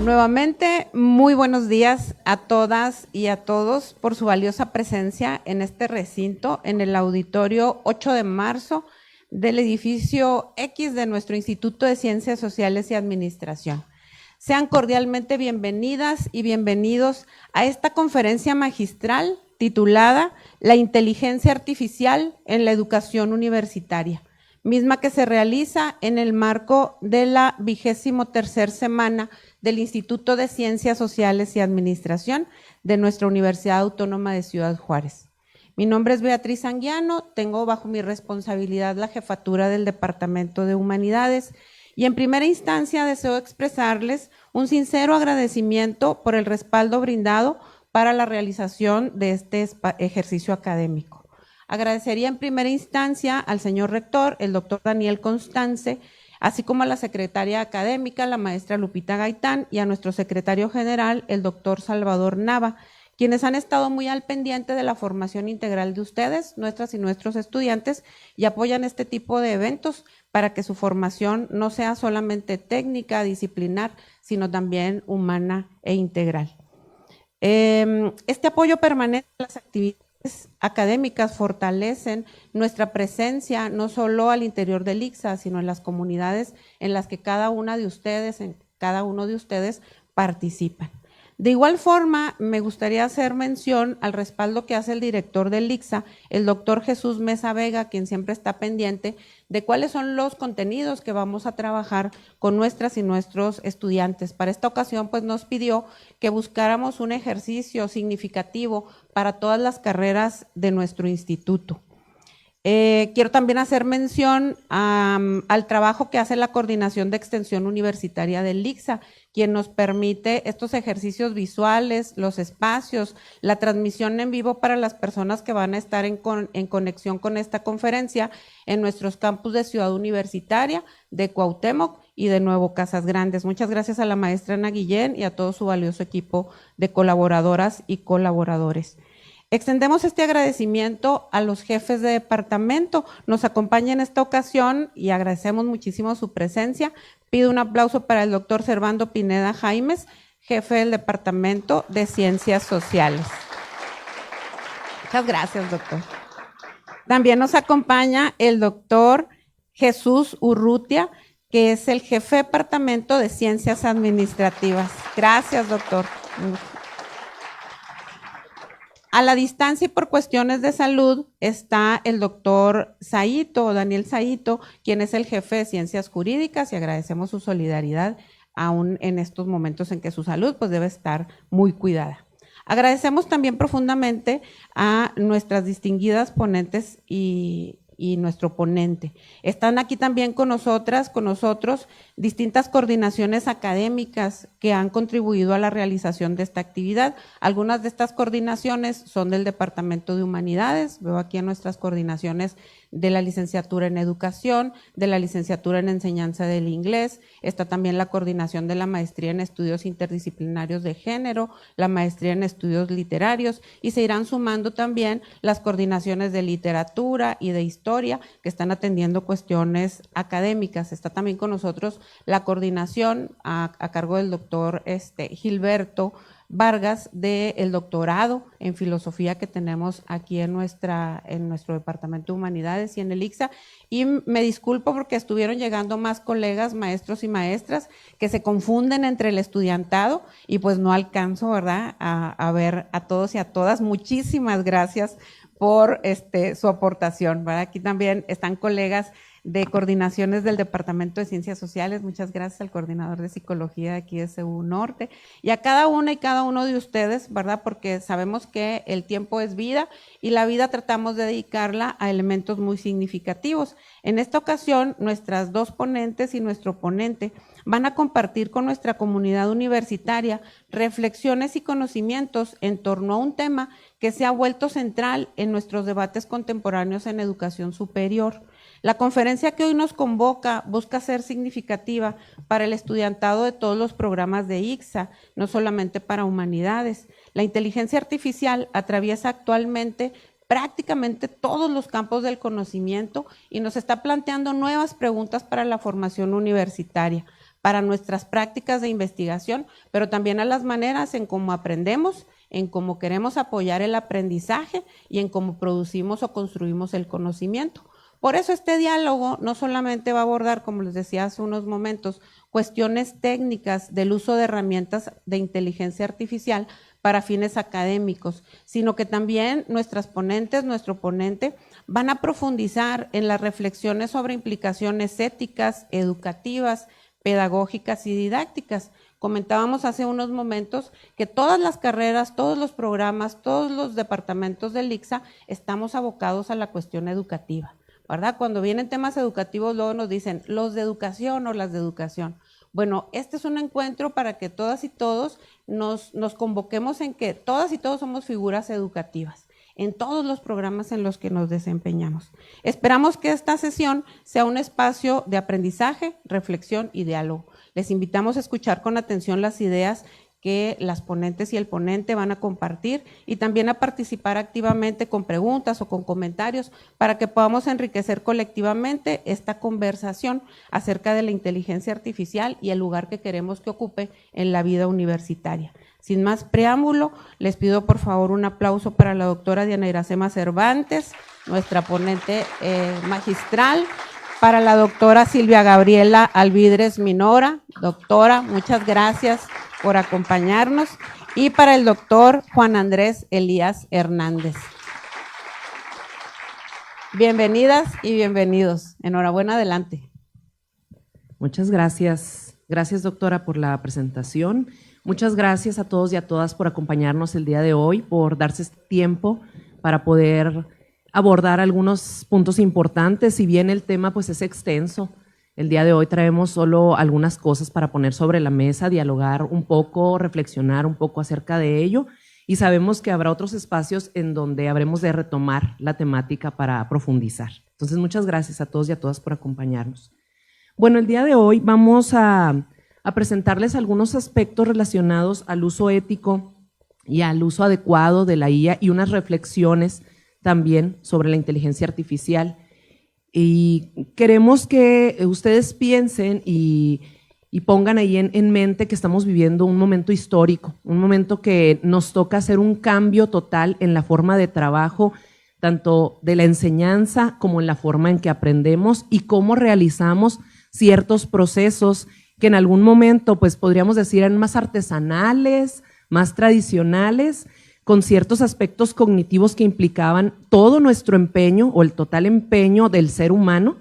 Nuevamente, muy buenos días a todas y a todos por su valiosa presencia en este recinto, en el auditorio 8 de marzo del edificio X de nuestro Instituto de Ciencias Sociales y Administración. Sean cordialmente bienvenidas y bienvenidos a esta conferencia magistral titulada La inteligencia artificial en la educación universitaria, misma que se realiza en el marco de la 23ª semana del Instituto de Ciencias Sociales y Administración de nuestra Universidad Autónoma de Ciudad Juárez. Mi nombre es Beatriz Anguiano, tengo bajo mi responsabilidad la jefatura del Departamento de Humanidades y en primera instancia deseo expresarles un sincero agradecimiento por el respaldo brindado para la realización de este ejercicio académico. Agradecería en primera instancia al señor rector, el doctor Daniel Constance, así como a la secretaria académica, la maestra Lupita Gaitán, y a nuestro secretario general, el doctor Salvador Nava, quienes han estado muy al pendiente de la formación integral de ustedes, nuestras y nuestros estudiantes, y apoyan este tipo de eventos para que su formación no sea solamente técnica, disciplinar, sino también humana e integral. Este apoyo permanente a las actividades académicas fortalecen nuestra presencia no solo al interior del ICSA, sino en las comunidades en las que cada uno de ustedes participan. De igual forma, me gustaría hacer mención al respaldo que hace el director del ICSA, el doctor Jesús Mesa Vega, quien siempre está pendiente de cuáles son los contenidos que vamos a trabajar con nuestras y nuestros estudiantes. Para esta ocasión, pues nos pidió que buscáramos un ejercicio significativo para todas las carreras de nuestro instituto. Quiero también hacer mención al trabajo que hace la Coordinación de Extensión Universitaria del ICSA, quien nos permite estos ejercicios visuales, los espacios, la transmisión en vivo para las personas que van a estar en conexión con esta conferencia en nuestros campus de Ciudad Universitaria, de Cuauhtémoc y de Nuevo Casas Grandes. Muchas gracias a la maestra Ana Guillén y a todo su valioso equipo de colaboradoras y colaboradores. Extendemos este agradecimiento a los jefes de departamento. Nos acompaña en esta ocasión y agradecemos muchísimo su presencia. Pido un aplauso para el doctor Servando Pineda Jaimes, jefe del Departamento de Ciencias Sociales. Muchas gracias, doctor. También nos acompaña el doctor Jesús Urrutia, que es el jefe de Departamento de Ciencias Administrativas. Gracias, doctor. A la distancia y por cuestiones de salud está el doctor Saito, Daniel Saito, quien es el jefe de Ciencias Jurídicas, y agradecemos su solidaridad aún en estos momentos en que su salud pues debe estar muy cuidada. Agradecemos también profundamente a nuestras distinguidas ponentes y nuestro ponente. Están aquí también con nosotros, distintas coordinaciones académicas que han contribuido a la realización de esta actividad. Algunas de estas coordinaciones son del Departamento de Humanidades, veo aquí a nuestras coordinaciones de la licenciatura en Educación, de la licenciatura en Enseñanza del Inglés, está también la coordinación de la maestría en Estudios Interdisciplinarios de Género, la maestría en Estudios Literarios, y se irán sumando también las coordinaciones de Literatura y de Historia, que están atendiendo cuestiones académicas. Está también con nosotros la coordinación a cargo del doctor Gilberto Vargas del doctorado en filosofía que tenemos aquí en nuestro Departamento de Humanidades y en el ICSA. Y me disculpo porque estuvieron llegando más colegas, maestros y maestras que se confunden entre el estudiantado y pues no alcanzo, ¿verdad?, a ver a todos y a todas. Muchísimas gracias por su aportación, ¿verdad? Aquí también están colegas de coordinaciones del Departamento de Ciencias Sociales. Muchas gracias al coordinador de Psicología de aquí de CU Norte y a cada una y cada uno de ustedes, ¿verdad? Porque sabemos que el tiempo es vida y la vida tratamos de dedicarla a elementos muy significativos. En esta ocasión, nuestras dos ponentes y nuestro ponente van a compartir con nuestra comunidad universitaria reflexiones y conocimientos en torno a un tema que se ha vuelto central en nuestros debates contemporáneos en educación superior. La conferencia que hoy nos convoca busca ser significativa para el estudiantado de todos los programas de ICSA, no solamente para humanidades. La inteligencia artificial atraviesa actualmente prácticamente todos los campos del conocimiento y nos está planteando nuevas preguntas para la formación universitaria. para nuestras prácticas de investigación, pero también a las maneras en cómo aprendemos, en cómo queremos apoyar el aprendizaje y en cómo producimos o construimos el conocimiento. Por eso este diálogo no solamente va a abordar, como les decía hace unos momentos, cuestiones técnicas del uso de herramientas de inteligencia artificial para fines académicos, sino que también nuestras ponentes, nuestro ponente, van a profundizar en las reflexiones sobre implicaciones éticas, educativas, pedagógicas y didácticas. Comentábamos hace unos momentos que todas las carreras, todos los programas, todos los departamentos del ICSA estamos abocados a la cuestión educativa, ¿verdad? Cuando vienen temas educativos luego nos dicen los de educación o las de educación. Bueno, este es un encuentro para que todas y todos nos convoquemos en que todas y todos somos figuras educativas en todos los programas en los que nos desempeñamos. Esperamos que esta sesión sea un espacio de aprendizaje, reflexión y diálogo. Les invitamos a escuchar con atención las ideas que las ponentes y el ponente van a compartir y también a participar activamente con preguntas o con comentarios para que podamos enriquecer colectivamente esta conversación acerca de la inteligencia artificial y el lugar que queremos que ocupe en la vida universitaria. Sin más preámbulo, les pido por favor un aplauso para la doctora Diana Iracema Cervantes, nuestra ponente magistral, para la doctora Silvia Gabriela Alvidres Minora. Doctora, muchas gracias por acompañarnos, y para el doctor Juan Andrés Elías Hernández. Bienvenidas y bienvenidos. Enhorabuena, adelante. Muchas gracias. Gracias, doctora, por la presentación. Muchas gracias a todos y a todas por acompañarnos el día de hoy, por darse este tiempo para poder abordar algunos puntos importantes. Si bien el tema pues es extenso, el día de hoy traemos solo algunas cosas para poner sobre la mesa, dialogar un poco, reflexionar un poco acerca de ello, y sabemos que habrá otros espacios en donde habremos de retomar la temática para profundizar. Entonces, muchas gracias a todos y a todas por acompañarnos. Bueno, el día de hoy vamos a presentarles algunos aspectos relacionados al uso ético y al uso adecuado de la IA y unas reflexiones también sobre la inteligencia artificial. Y queremos que ustedes piensen y pongan ahí en mente que estamos viviendo un momento histórico, un momento que nos toca hacer un cambio total en la forma de trabajo, tanto de la enseñanza como en la forma en que aprendemos y cómo realizamos ciertos procesos que en algún momento, pues podríamos decir, eran más artesanales, más tradicionales, con ciertos aspectos cognitivos que implicaban todo nuestro empeño o el total empeño del ser humano,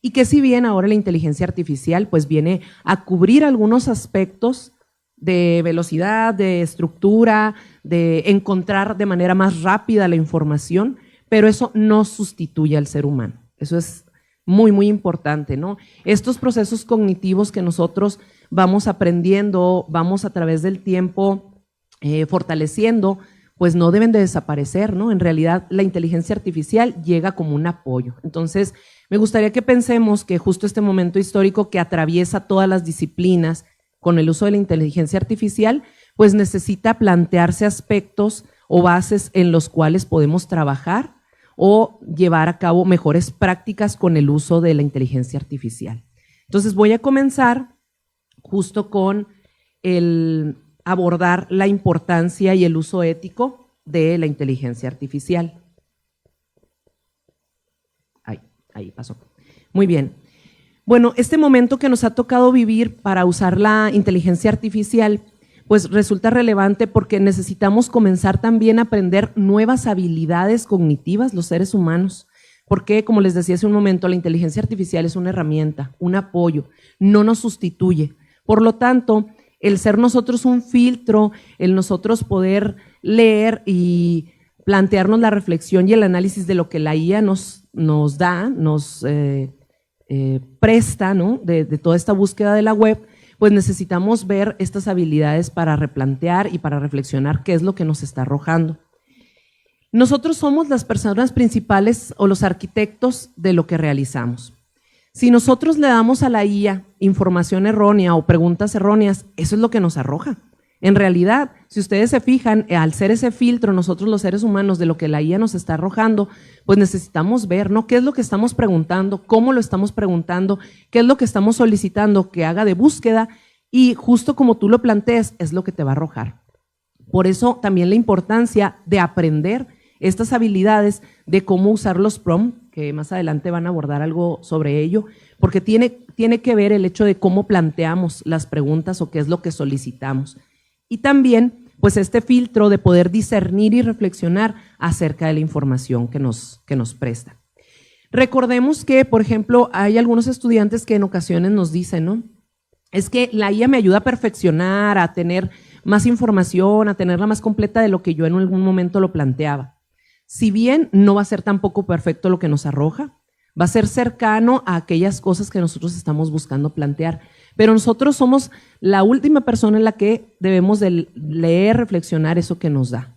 y que si bien ahora la inteligencia artificial pues viene a cubrir algunos aspectos de velocidad, de estructura, de encontrar de manera más rápida la información, pero eso no sustituye al ser humano. Eso es muy, muy importante, ¿no? Estos procesos cognitivos que nosotros vamos aprendiendo, vamos a través del tiempo fortaleciendo, pues no deben de desaparecer, ¿no? En realidad la inteligencia artificial llega como un apoyo. Entonces, me gustaría que pensemos que justo este momento histórico que atraviesa todas las disciplinas con el uso de la inteligencia artificial, pues necesita plantearse aspectos o bases en los cuales podemos trabajar o llevar a cabo mejores prácticas con el uso de la inteligencia artificial. Entonces, voy a comenzar justo con el abordar la importancia y el uso ético de la inteligencia artificial. Ahí pasó. Muy bien. Bueno, este momento que nos ha tocado vivir para usar la inteligencia artificial, pues resulta relevante porque necesitamos comenzar también a aprender nuevas habilidades cognitivas los seres humanos. Porque, como les decía hace un momento, la inteligencia artificial es una herramienta, un apoyo, no nos sustituye. Por lo tanto, el ser nosotros un filtro, el nosotros poder leer y plantearnos la reflexión y el análisis de lo que la IA nos da, nos presta, ¿no? de toda esta búsqueda de la web, pues necesitamos ver estas habilidades para replantear y para reflexionar qué es lo que nos está arrojando. Nosotros somos las personas principales o los arquitectos de lo que realizamos. Si nosotros le damos a la IA información errónea o preguntas erróneas, eso es lo que nos arroja. En realidad, si ustedes se fijan, al ser ese filtro, nosotros los seres humanos, de lo que la IA nos está arrojando, pues necesitamos ver, ¿no? ¿Qué es lo que estamos preguntando? ¿Cómo lo estamos preguntando? ¿Qué es lo que estamos solicitando que haga de búsqueda? Y justo como tú lo plantees, es lo que te va a arrojar. Por eso también la importancia de aprender estas habilidades de cómo usar los prompts, que más adelante van a abordar algo sobre ello, porque tiene que ver el hecho de cómo planteamos las preguntas o qué es lo que solicitamos. Y también, pues este filtro de poder discernir y reflexionar acerca de la información que nos presta. Recordemos que, por ejemplo, hay algunos estudiantes que en ocasiones nos dicen, ¿no? Es que la IA me ayuda a perfeccionar, a tener más información, a tenerla más completa de lo que yo en algún momento lo planteaba. Si bien no va a ser tampoco perfecto lo que nos arroja, va a ser cercano a aquellas cosas que nosotros estamos buscando plantear. Pero nosotros somos la última persona en la que debemos de leer, reflexionar eso que nos da.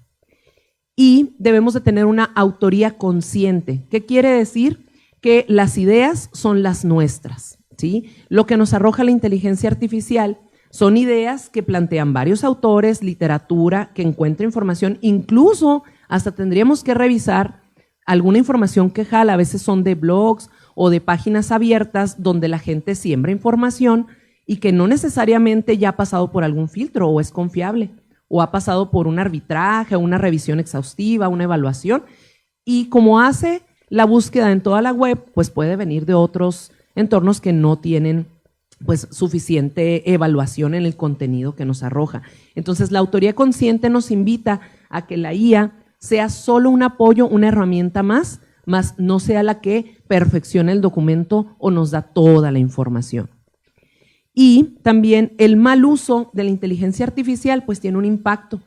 Y debemos de tener una autoría consciente. ¿Qué quiere decir? Que las ideas son las nuestras, ¿sí? Lo que nos arroja la inteligencia artificial son ideas que plantean varios autores, literatura, que encuentra información, incluso hasta tendríamos que revisar alguna información que jala, a veces son de blogs o de páginas abiertas donde la gente siembra información y que no necesariamente ya ha pasado por algún filtro o es confiable, o ha pasado por un arbitraje, una revisión exhaustiva, una evaluación, y como hace la búsqueda en toda la web, pues puede venir de otros entornos que no tienen pues suficiente evaluación en el contenido que nos arroja. Entonces, la autoría consciente nos invita a que la IA sea solo un apoyo, una herramienta más no sea la que perfeccione el documento o nos da toda la información. Y también el mal uso de la inteligencia artificial pues tiene un impacto.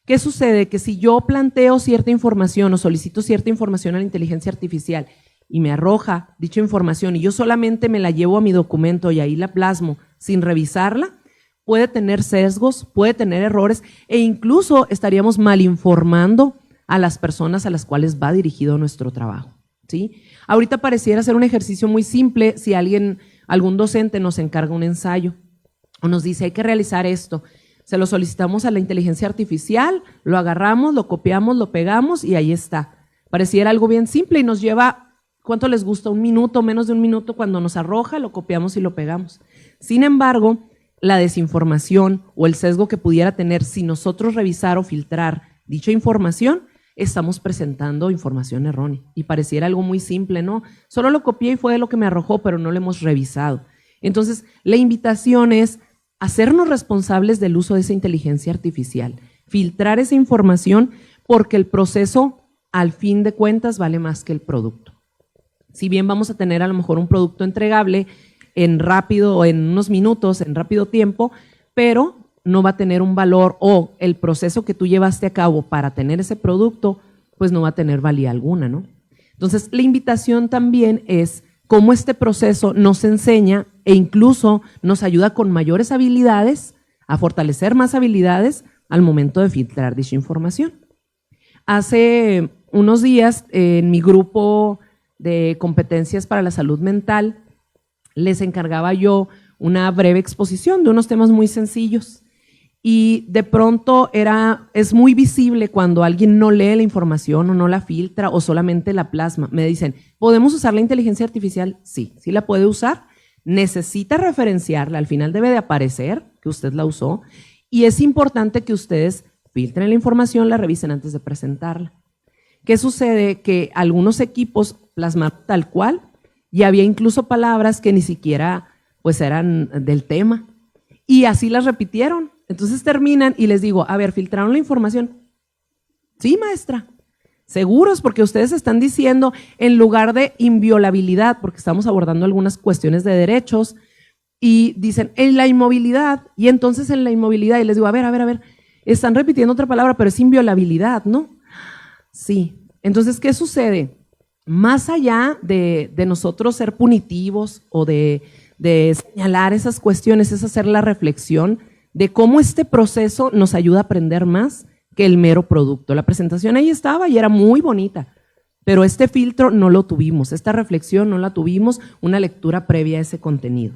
¿Qué sucede? Que si yo planteo cierta información o solicito cierta información a la inteligencia artificial y me arroja dicha información y yo solamente me la llevo a mi documento y ahí la plasmo sin revisarla, puede tener sesgos, puede tener errores e incluso estaríamos mal informando a las personas a las cuales va dirigido nuestro trabajo, ¿sí? Ahorita pareciera ser un ejercicio muy simple si algún docente nos encarga un ensayo o nos dice hay que realizar esto. Se lo solicitamos a la inteligencia artificial, lo agarramos, lo copiamos, lo pegamos y ahí está. Pareciera algo bien simple y nos lleva, ¿cuánto les gusta? Un minuto, menos de un minuto cuando nos arroja, lo copiamos y lo pegamos. Sin embargo, la desinformación o el sesgo que pudiera tener si nosotros revisar o filtrar dicha información, estamos presentando información errónea y pareciera algo muy simple, ¿no? Solo lo copié y fue de lo que me arrojó, pero no lo hemos revisado. Entonces, la invitación es hacernos responsables del uso de esa inteligencia artificial, filtrar esa información porque el proceso, al fin de cuentas, vale más que el producto. Si bien vamos a tener a lo mejor un producto entregable en rápido o en unos minutos, en rápido tiempo, pero no va a tener un valor o el proceso que tú llevaste a cabo para tener ese producto, pues no va a tener valía alguna, ¿no? Entonces, la invitación también es cómo este proceso nos enseña e incluso nos ayuda con mayores habilidades, a fortalecer más habilidades al momento de filtrar dicha información. Hace unos días, en mi grupo de competencias para la salud mental, les encargaba yo una breve exposición de unos temas muy sencillos. Y de pronto es muy visible cuando alguien no lee la información o no la filtra o solamente la plasma. Me dicen, ¿podemos usar la inteligencia artificial? Sí, sí la puede usar. Necesita referenciarla, al final debe de aparecer que usted la usó y es importante que ustedes filtren la información, la revisen antes de presentarla. ¿Qué sucede? Que algunos equipos plasmaron tal cual y había incluso palabras que ni siquiera pues eran del tema y así las repitieron. Entonces terminan y les digo, a ver, ¿filtraron la información? Sí, maestra. Seguros, porque ustedes están diciendo en lugar de inviolabilidad, porque estamos abordando algunas cuestiones de derechos, y dicen en la inmovilidad, y entonces en la inmovilidad, y les digo, a ver, están repitiendo otra palabra, pero es inviolabilidad, ¿no? Sí. Entonces, ¿qué sucede? Más allá de nosotros ser punitivos o de señalar esas cuestiones, es hacer la reflexión de cómo este proceso nos ayuda a aprender más que el mero producto. La presentación ahí estaba y era muy bonita, pero este filtro no lo tuvimos, esta reflexión no la tuvimos, una lectura previa a ese contenido.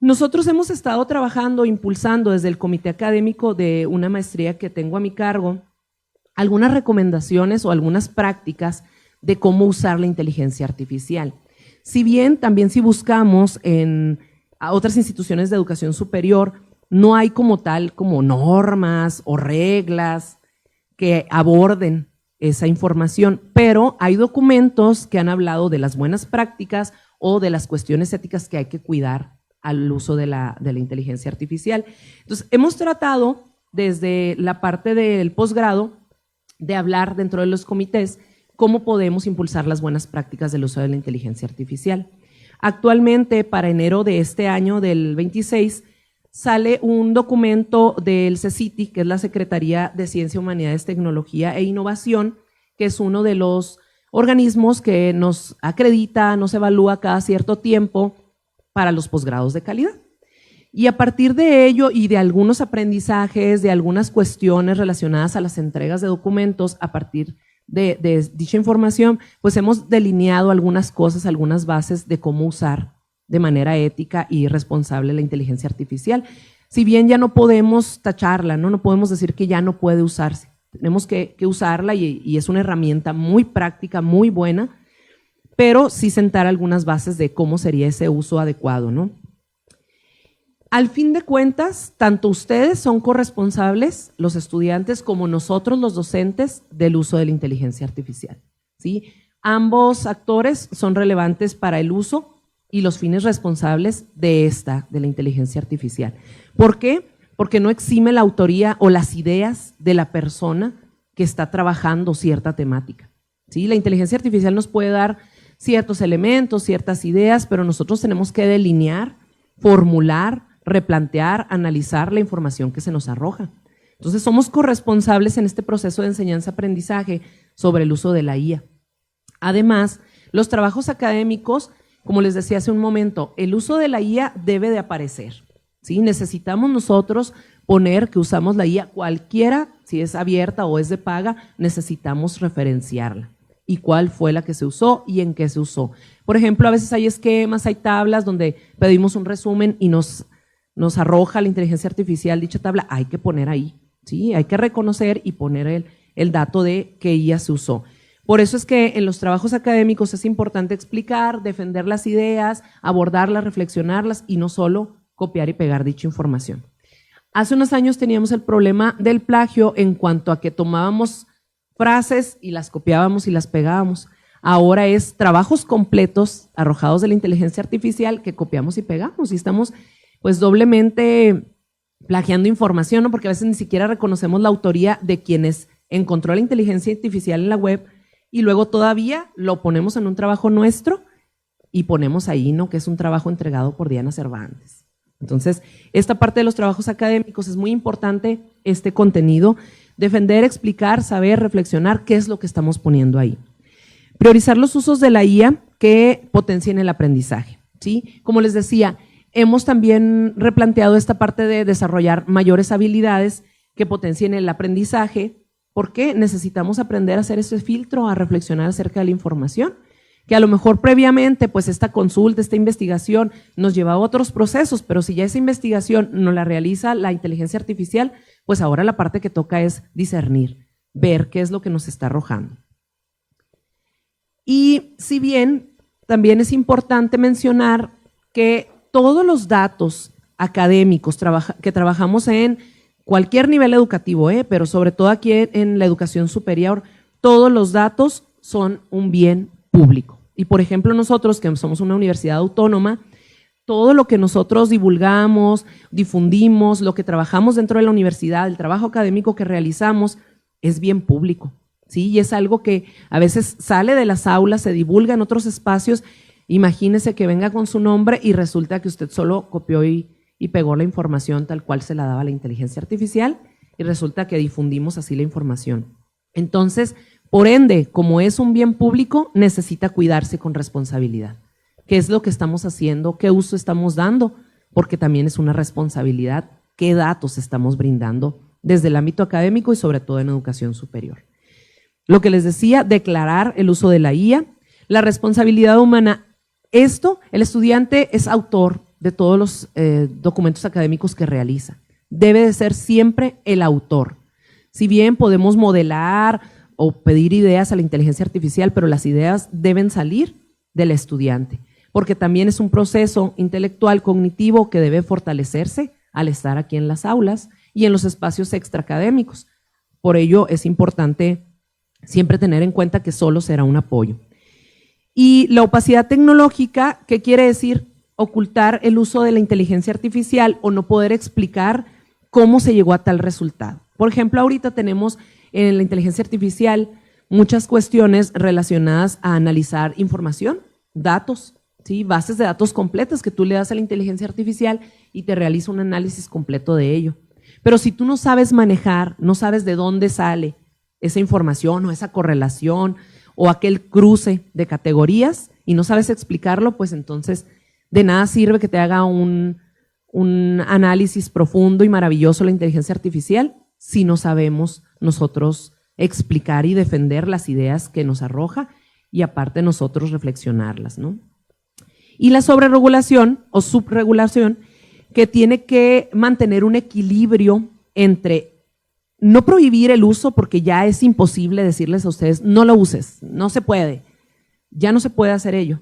Nosotros hemos estado trabajando, impulsando desde el comité académico de una maestría que tengo a mi cargo, algunas recomendaciones o algunas prácticas de cómo usar la inteligencia artificial. Si bien también si buscamos en otras instituciones de educación superior, no hay como tal como normas o reglas que aborden esa información, pero hay documentos que han hablado de las buenas prácticas o de las cuestiones éticas que hay que cuidar al uso de la inteligencia artificial. Entonces, hemos tratado desde la parte del posgrado de hablar dentro de los comités cómo podemos impulsar las buenas prácticas del uso de la inteligencia artificial. Actualmente, para enero de este año, del 26, sale un documento del CECITI, que es la Secretaría de Ciencia, Humanidades, Tecnología e Innovación, que es uno de los organismos que nos acredita, nos evalúa cada cierto tiempo para los posgrados de calidad. Y a partir de ello y de algunos aprendizajes, de algunas cuestiones relacionadas a las entregas de documentos, a partir de dicha información, pues hemos delineado algunas cosas, algunas bases de cómo usar de manera ética y responsable la inteligencia artificial. Si bien ya no podemos tacharla, no podemos decir que ya no puede usarse, tenemos que usarla y es una herramienta muy práctica, muy buena, pero sí sentar algunas bases de cómo sería ese uso adecuado, ¿no? Al fin de cuentas, tanto ustedes son corresponsables, los estudiantes, como nosotros, los docentes, del uso de la inteligencia artificial, ¿sí? Ambos actores son relevantes para el uso y los fines responsables de la inteligencia artificial. ¿Por qué? Porque no exime la autoría o las ideas de la persona que está trabajando cierta temática, ¿sí? La inteligencia artificial nos puede dar ciertos elementos, ciertas ideas, pero nosotros tenemos que delinear, formular, replantear, analizar la información que se nos arroja. Entonces, somos corresponsables en este proceso de enseñanza-aprendizaje sobre el uso de la IA. Además, los trabajos académicos, como les decía hace un momento, el uso de la IA debe de aparecer, ¿sí? Necesitamos nosotros poner que usamos la IA cualquiera, si es abierta o es de paga, necesitamos referenciarla. Y cuál fue la que se usó y en qué se usó. Por ejemplo, a veces hay esquemas, hay tablas donde pedimos un resumen y nos arroja la inteligencia artificial dicha tabla, hay que poner ahí, ¿sí? Hay que reconocer y poner el dato de qué IA se usó. Por eso es que en los trabajos académicos es importante explicar, defender las ideas, abordarlas, reflexionarlas y no solo copiar y pegar dicha información. Hace unos años teníamos el problema del plagio en cuanto a que tomábamos frases y las copiábamos y las pegábamos. Ahora es trabajos completos arrojados de la inteligencia artificial que copiamos y pegamos y estamos pues doblemente plagiando información, ¿no? Porque a veces ni siquiera reconocemos la autoría de quienes encontró la inteligencia artificial en la web y luego todavía lo ponemos en un trabajo nuestro y ponemos ahí, ¿no? Que es un trabajo entregado por Diana Cervantes. Entonces, esta parte de los trabajos académicos es muy importante, este contenido, defender, explicar, saber, reflexionar qué es lo que estamos poniendo ahí. Priorizar los usos de la IA que potencien el aprendizaje, ¿sí? Como les decía, hemos también replanteado esta parte de desarrollar mayores habilidades que potencien el aprendizaje, porque necesitamos aprender a hacer ese filtro, a reflexionar acerca de la información, que a lo mejor previamente pues esta consulta, esta investigación nos lleva a otros procesos, pero si ya esa investigación no la realiza la inteligencia artificial, pues ahora la parte que toca es discernir, ver qué es lo que nos está arrojando. Y si bien también es importante mencionar que todos los datos académicos que trabajamos en cualquier nivel educativo, pero sobre todo aquí en la educación superior, todos los datos son un bien público. Y por ejemplo nosotros que somos una universidad autónoma, todo lo que nosotros divulgamos, difundimos, lo que trabajamos dentro de la universidad, el trabajo académico que realizamos es bien público, ¿sí? Y es algo que a veces sale de las aulas, se divulga en otros espacios. Imagínese que venga con su nombre y resulta que usted solo copió y pegó la información tal cual se la daba la inteligencia artificial y resulta que difundimos así la información. Entonces, por ende, como es un bien público, necesita cuidarse con responsabilidad. ¿Qué es lo que estamos haciendo? ¿Qué uso estamos dando? Porque también es una responsabilidad. ¿Qué datos estamos brindando desde el ámbito académico y sobre todo en educación superior? Lo que les decía, declarar el uso de la IA, la responsabilidad humana. Esto, el estudiante es autor de todos los documentos académicos que realiza. Debe de ser siempre el autor. Si bien podemos modelar o pedir ideas a la inteligencia artificial, pero las ideas deben salir del estudiante, porque también es un proceso intelectual, cognitivo, que debe fortalecerse al estar aquí en las aulas y en los espacios extraacadémicos. Por ello es importante siempre tener en cuenta que solo será un apoyo. Y la opacidad tecnológica, ¿qué quiere decir? Ocultar el uso de la inteligencia artificial o no poder explicar cómo se llegó a tal resultado. Por ejemplo, ahorita tenemos en la inteligencia artificial muchas cuestiones relacionadas a analizar información, datos, ¿sí? Bases de datos completas que tú le das a la inteligencia artificial y te realiza un análisis completo de ello. Pero si tú no sabes manejar, no sabes de dónde sale esa información o esa correlación o aquel cruce de categorías y no sabes explicarlo, pues entonces de nada sirve que te haga un análisis profundo y maravilloso la inteligencia artificial si no sabemos nosotros explicar y defender las ideas que nos arroja y aparte nosotros reflexionarlas, ¿no? Y la sobreregulación o subregulación, que tiene que mantener un equilibrio entre no prohibir el uso, porque ya es imposible decirles a ustedes no lo uses, no se puede, ya no se puede hacer ello,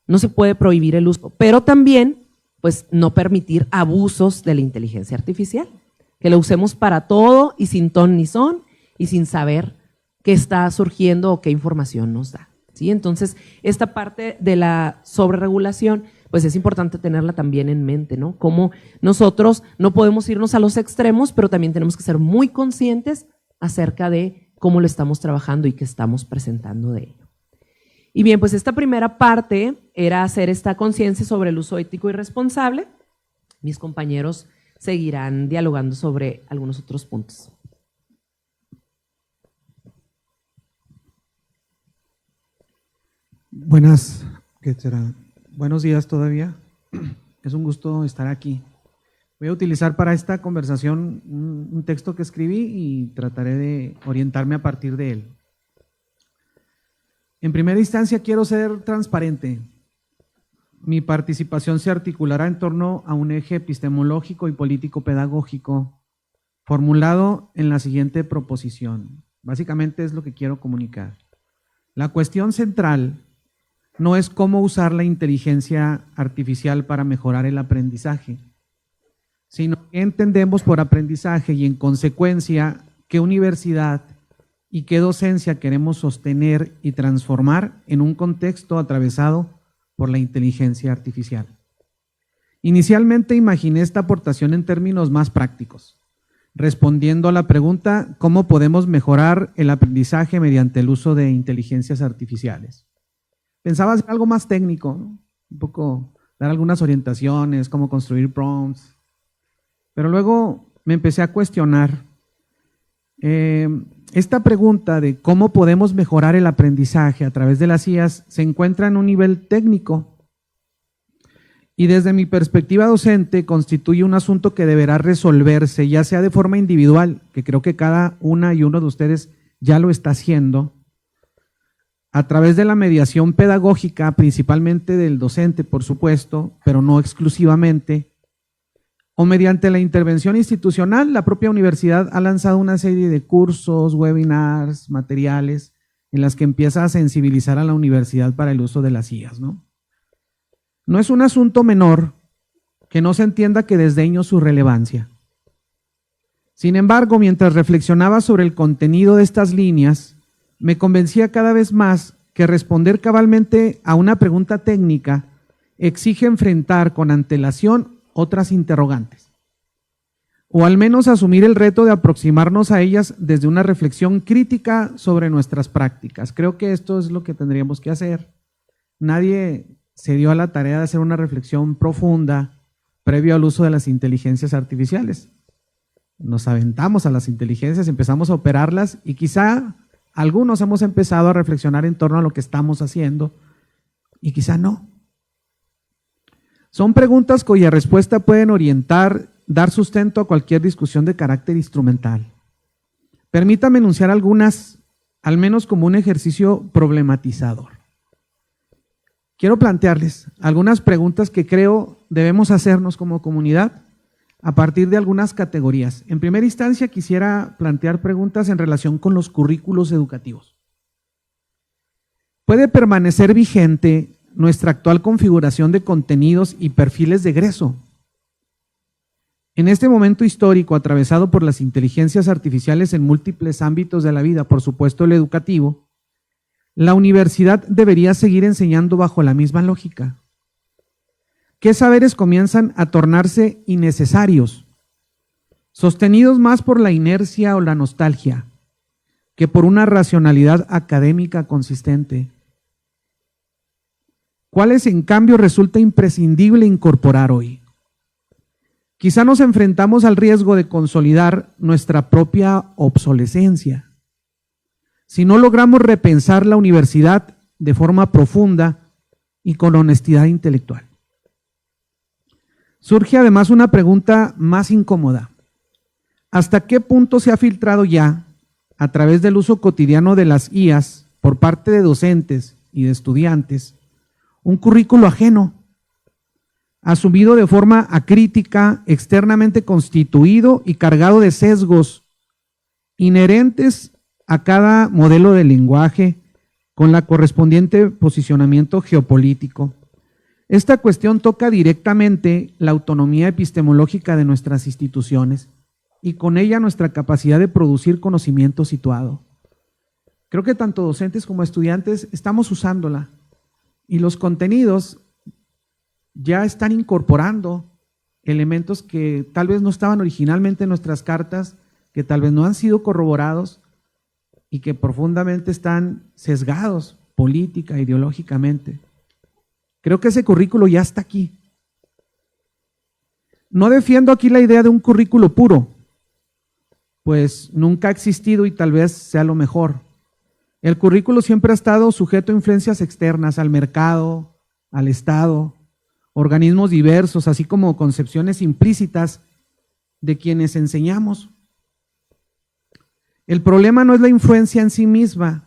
no se puede prohibir el uso, pero también pues no permitir abusos de la inteligencia artificial, que lo usemos para todo y sin ton ni son y sin saber qué está surgiendo o qué información nos da, ¿sí? Entonces, esta parte de la sobreregulación, pues es importante tenerla también en mente, ¿no? Como nosotros no podemos irnos a los extremos, pero también tenemos que ser muy conscientes acerca de cómo lo estamos trabajando y qué estamos presentando de ello. Y bien, pues esta primera parte era hacer esta conciencia sobre el uso ético y responsable. Mis compañeros seguirán dialogando sobre algunos otros puntos. Buenos días todavía. Es un gusto estar aquí. Voy a utilizar para esta conversación un texto que escribí y trataré de orientarme a partir de él. En primera instancia quiero ser transparente. Mi participación se articulará en torno a un eje epistemológico y político-pedagógico formulado en la siguiente proposición. Básicamente es lo que quiero comunicar. La cuestión central no es cómo usar la inteligencia artificial para mejorar el aprendizaje, sino qué entendemos por aprendizaje y en consecuencia qué universidad y qué docencia queremos sostener y transformar en un contexto atravesado por la inteligencia artificial. Inicialmente imaginé esta aportación en términos más prácticos, respondiendo a la pregunta ¿cómo podemos mejorar el aprendizaje mediante el uso de inteligencias artificiales? Pensaba hacer algo más técnico, ¿no? Un poco dar algunas orientaciones, cómo construir prompts, pero luego me empecé a cuestionar esta pregunta de cómo podemos mejorar el aprendizaje a través de las IAs se encuentra en un nivel técnico y desde mi perspectiva docente constituye un asunto que deberá resolverse, ya sea de forma individual, que creo que cada una y uno de ustedes ya lo está haciendo, a través de la mediación pedagógica, principalmente del docente, por supuesto, pero no exclusivamente, o mediante la intervención institucional. La propia universidad ha lanzado una serie de cursos, webinars, materiales, en las que empieza a sensibilizar a la universidad para el uso de las IAs, ¿no? No es un asunto menor que no se entienda que desdeño su relevancia. Sin embargo, mientras reflexionaba sobre el contenido de estas líneas, me convencía cada vez más que responder cabalmente a una pregunta técnica exige enfrentar con antelación otras interrogantes, o al menos asumir el reto de aproximarnos a ellas desde una reflexión crítica sobre nuestras prácticas. Creo que esto es lo que tendríamos que hacer. Nadie se dio a la tarea de hacer una reflexión profunda previo al uso de las inteligencias artificiales. Nos aventamos a las inteligencias, empezamos a operarlas y quizá algunos hemos empezado a reflexionar en torno a lo que estamos haciendo y quizá no. Son preguntas cuya respuesta pueden orientar, dar sustento a cualquier discusión de carácter instrumental. Permítame enunciar algunas, al menos como un ejercicio problematizador. Quiero plantearles algunas preguntas que creo debemos hacernos como comunidad a partir de algunas categorías. En primera instancia, quisiera plantear preguntas en relación con los currículos educativos. ¿Puede permanecer vigente nuestra actual configuración de contenidos y perfiles de egreso? En este momento histórico, atravesado por las inteligencias artificiales en múltiples ámbitos de la vida, por supuesto el educativo, la universidad debería seguir enseñando bajo la misma lógica. ¿Qué saberes comienzan a tornarse innecesarios, sostenidos más por la inercia o la nostalgia que por una racionalidad académica consistente? ¿Cuáles en cambio resulta imprescindible incorporar hoy? Quizá nos enfrentamos al riesgo de consolidar nuestra propia obsolescencia si no logramos repensar la universidad de forma profunda y con honestidad intelectual. Surge además una pregunta más incómoda. ¿Hasta qué punto se ha filtrado ya, a través del uso cotidiano de las IAs por parte de docentes y de estudiantes, un currículo ajeno, asumido de forma acrítica, externamente constituido y cargado de sesgos inherentes a cada modelo de lenguaje con la correspondiente posicionamiento geopolítico? Esta cuestión toca directamente la autonomía epistemológica de nuestras instituciones y con ella nuestra capacidad de producir conocimiento situado. Creo que tanto docentes como estudiantes estamos usándola y los contenidos ya están incorporando elementos que tal vez no estaban originalmente en nuestras cartas, que tal vez no han sido corroborados y que profundamente están sesgados política, ideológicamente. Creo que ese currículo ya está aquí. No defiendo aquí la idea de un currículo puro, pues nunca ha existido y tal vez sea lo mejor. El currículo siempre ha estado sujeto a influencias externas, al mercado, al Estado, organismos diversos, así como concepciones implícitas de quienes enseñamos. El problema no es la influencia en sí misma,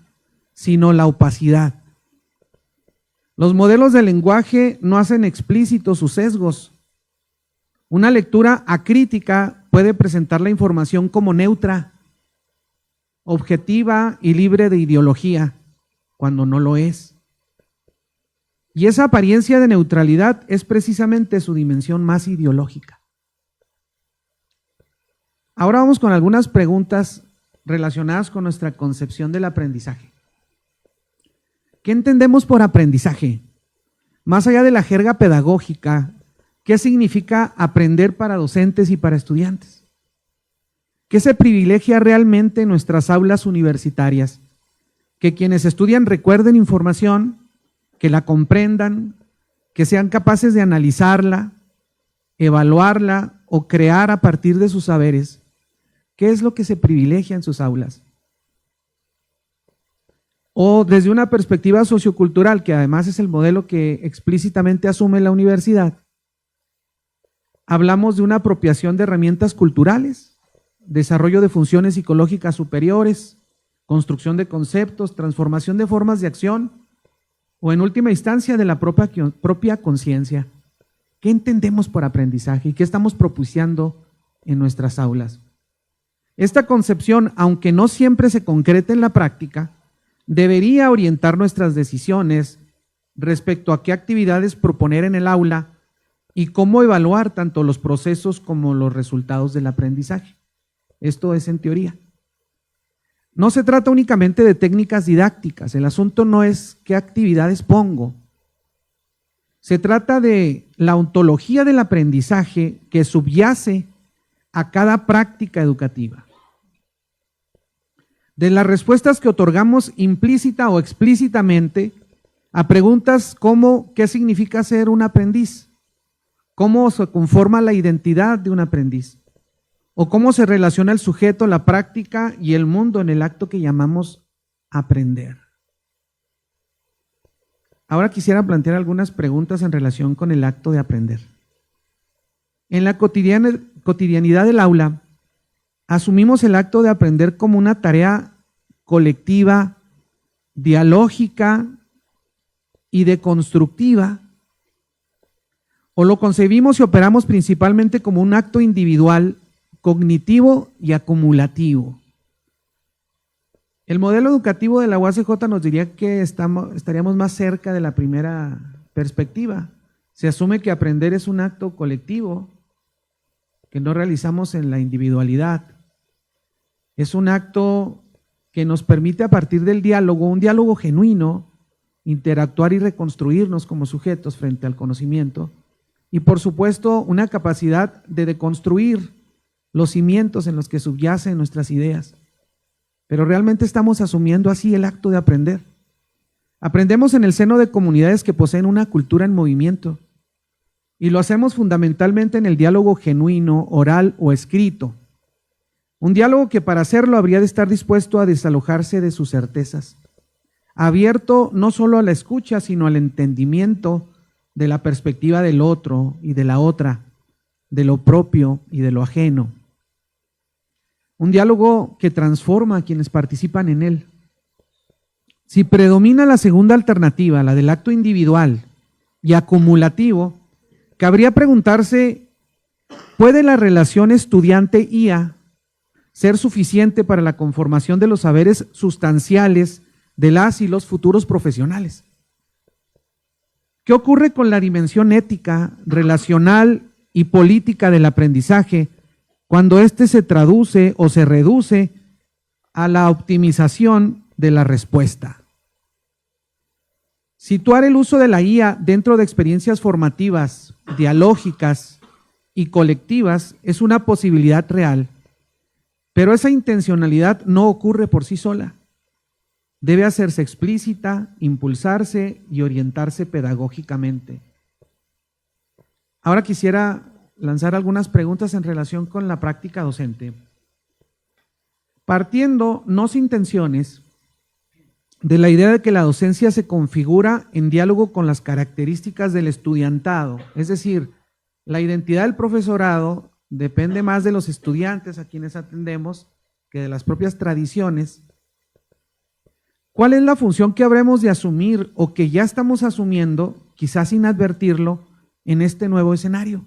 sino la opacidad. Los modelos de lenguaje no hacen explícitos sus sesgos. Una lectura acrítica puede presentar la información como neutra, objetiva y libre de ideología, cuando no lo es. Y esa apariencia de neutralidad es precisamente su dimensión más ideológica. Ahora vamos con algunas preguntas relacionadas con nuestra concepción del aprendizaje. ¿Qué entendemos por aprendizaje? Más allá de la jerga pedagógica, ¿qué significa aprender para docentes y para estudiantes? ¿Qué se privilegia realmente en nuestras aulas universitarias? Que quienes estudian recuerden información, que la comprendan, que sean capaces de analizarla, evaluarla o crear a partir de sus saberes. ¿Qué es lo que se privilegia en sus aulas? O desde una perspectiva sociocultural, que además es el modelo que explícitamente asume la universidad, hablamos de una apropiación de herramientas culturales, desarrollo de funciones psicológicas superiores, construcción de conceptos, transformación de formas de acción, o en última instancia de la propia conciencia. ¿Qué entendemos por aprendizaje y qué estamos propiciando en nuestras aulas? Esta concepción, aunque no siempre se concreta en la práctica, debería orientar nuestras decisiones respecto a qué actividades proponer en el aula y cómo evaluar tanto los procesos como los resultados del aprendizaje. Esto es en teoría. No se trata únicamente de técnicas didácticas, el asunto no es qué actividades pongo. Se trata de la ontología del aprendizaje que subyace a cada práctica educativa. De las respuestas que otorgamos implícita o explícitamente a preguntas como ¿qué significa ser un aprendiz? ¿Cómo se conforma la identidad de un aprendiz? ¿O cómo se relaciona el sujeto, la práctica y el mundo en el acto que llamamos aprender? Ahora quisiera plantear algunas preguntas en relación con el acto de aprender. En la cotidianidad del aula, asumimos el acto de aprender como una tarea colectiva, dialógica y deconstructiva. ¿O lo concebimos y operamos principalmente como un acto individual, cognitivo y acumulativo? El modelo educativo de la UACJ nos diría que estaríamos más cerca de la primera perspectiva. Se asume que aprender es un acto colectivo que no realizamos en la individualidad. Es un acto que nos permite a partir del diálogo, un diálogo genuino, interactuar y reconstruirnos como sujetos frente al conocimiento. Y por supuesto, una capacidad de deconstruir los cimientos en los que subyacen nuestras ideas. Pero realmente estamos asumiendo así el acto de aprender. Aprendemos en el seno de comunidades que poseen una cultura en movimiento y lo hacemos fundamentalmente en el diálogo genuino, oral o escrito. Un diálogo que para hacerlo habría de estar dispuesto a desalojarse de sus certezas, abierto no solo a la escucha, sino al entendimiento de la perspectiva del otro y de la otra, de lo propio y de lo ajeno. Un diálogo que transforma a quienes participan en él. Si predomina la segunda alternativa, la del acto individual y acumulativo, cabría preguntarse, ¿puede la relación estudiante-IA ser suficiente para la conformación de los saberes sustanciales de las y los futuros profesionales? ¿Qué ocurre con la dimensión ética, relacional y política del aprendizaje cuando éste se traduce o se reduce a la optimización de la respuesta? Situar el uso de la IA dentro de experiencias formativas, dialógicas y colectivas es una posibilidad real, pero esa intencionalidad no ocurre por sí sola. Debe hacerse explícita, impulsarse y orientarse pedagógicamente. Ahora quisiera lanzar algunas preguntas en relación con la práctica docente. Partiendo, no sin tensiones, de la idea de que la docencia se configura en diálogo con las características del estudiantado, es decir, la identidad del profesorado depende más de los estudiantes a quienes atendemos que de las propias tradiciones. ¿Cuál es la función que habremos de asumir o que ya estamos asumiendo, quizás sin advertirlo, en este nuevo escenario?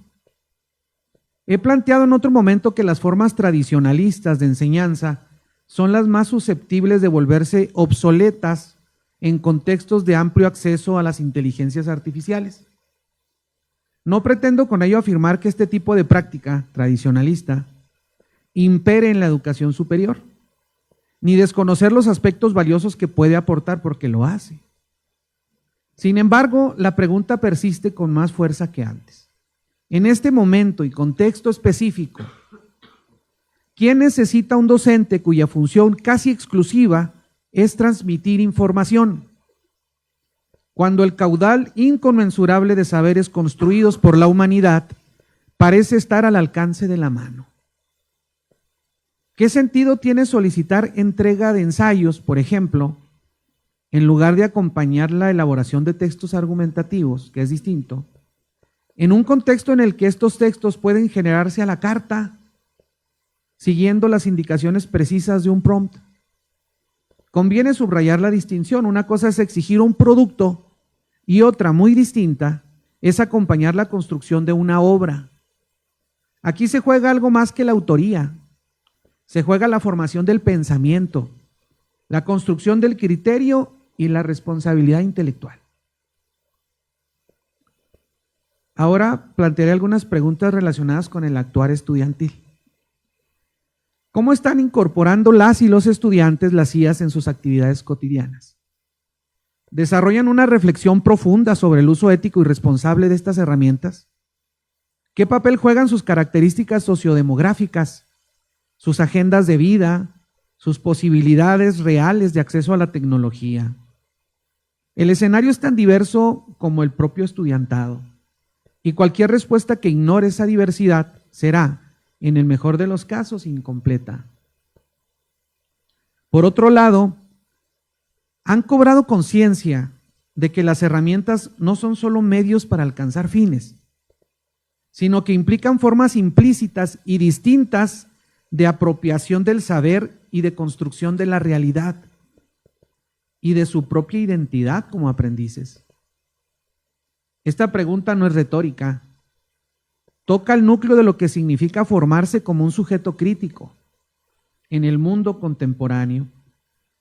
He planteado en otro momento que las formas tradicionalistas de enseñanza son las más susceptibles de volverse obsoletas en contextos de amplio acceso a las inteligencias artificiales. No pretendo con ello afirmar que este tipo de práctica tradicionalista impere en la educación superior, ni desconocer los aspectos valiosos que puede aportar, porque lo hace. Sin embargo, la pregunta persiste con más fuerza que antes. En este momento y contexto específico, ¿quién necesita un docente cuya función casi exclusiva es transmitir información, cuando el caudal inconmensurable de saberes construidos por la humanidad parece estar al alcance de la mano? ¿Qué sentido tiene solicitar entrega de ensayos, por ejemplo, en lugar de acompañar la elaboración de textos argumentativos, que es distinto, en un contexto en el que estos textos pueden generarse a la carta, siguiendo las indicaciones precisas de un prompt? Conviene subrayar la distinción. Una cosa es exigir un producto y otra, muy distinta, es acompañar la construcción de una obra. Aquí se juega algo más que la autoría. Se juega la formación del pensamiento, la construcción del criterio y la responsabilidad intelectual. Ahora plantearé algunas preguntas relacionadas con el actuar estudiantil. ¿Cómo están incorporando las y los estudiantes las IAs en sus actividades cotidianas? ¿Desarrollan una reflexión profunda sobre el uso ético y responsable de estas herramientas? ¿Qué papel juegan sus características sociodemográficas, sus agendas de vida, sus posibilidades reales de acceso a la tecnología? El escenario es tan diverso como el propio estudiantado, y cualquier respuesta que ignore esa diversidad será, en el mejor de los casos, incompleta. Por otro lado, han cobrado conciencia de que las herramientas no son solo medios para alcanzar fines, sino que implican formas implícitas y distintas de apropiación del saber y de construcción de la realidad y de su propia identidad como aprendices. Esta pregunta no es retórica, toca el núcleo de lo que significa formarse como un sujeto crítico en el mundo contemporáneo.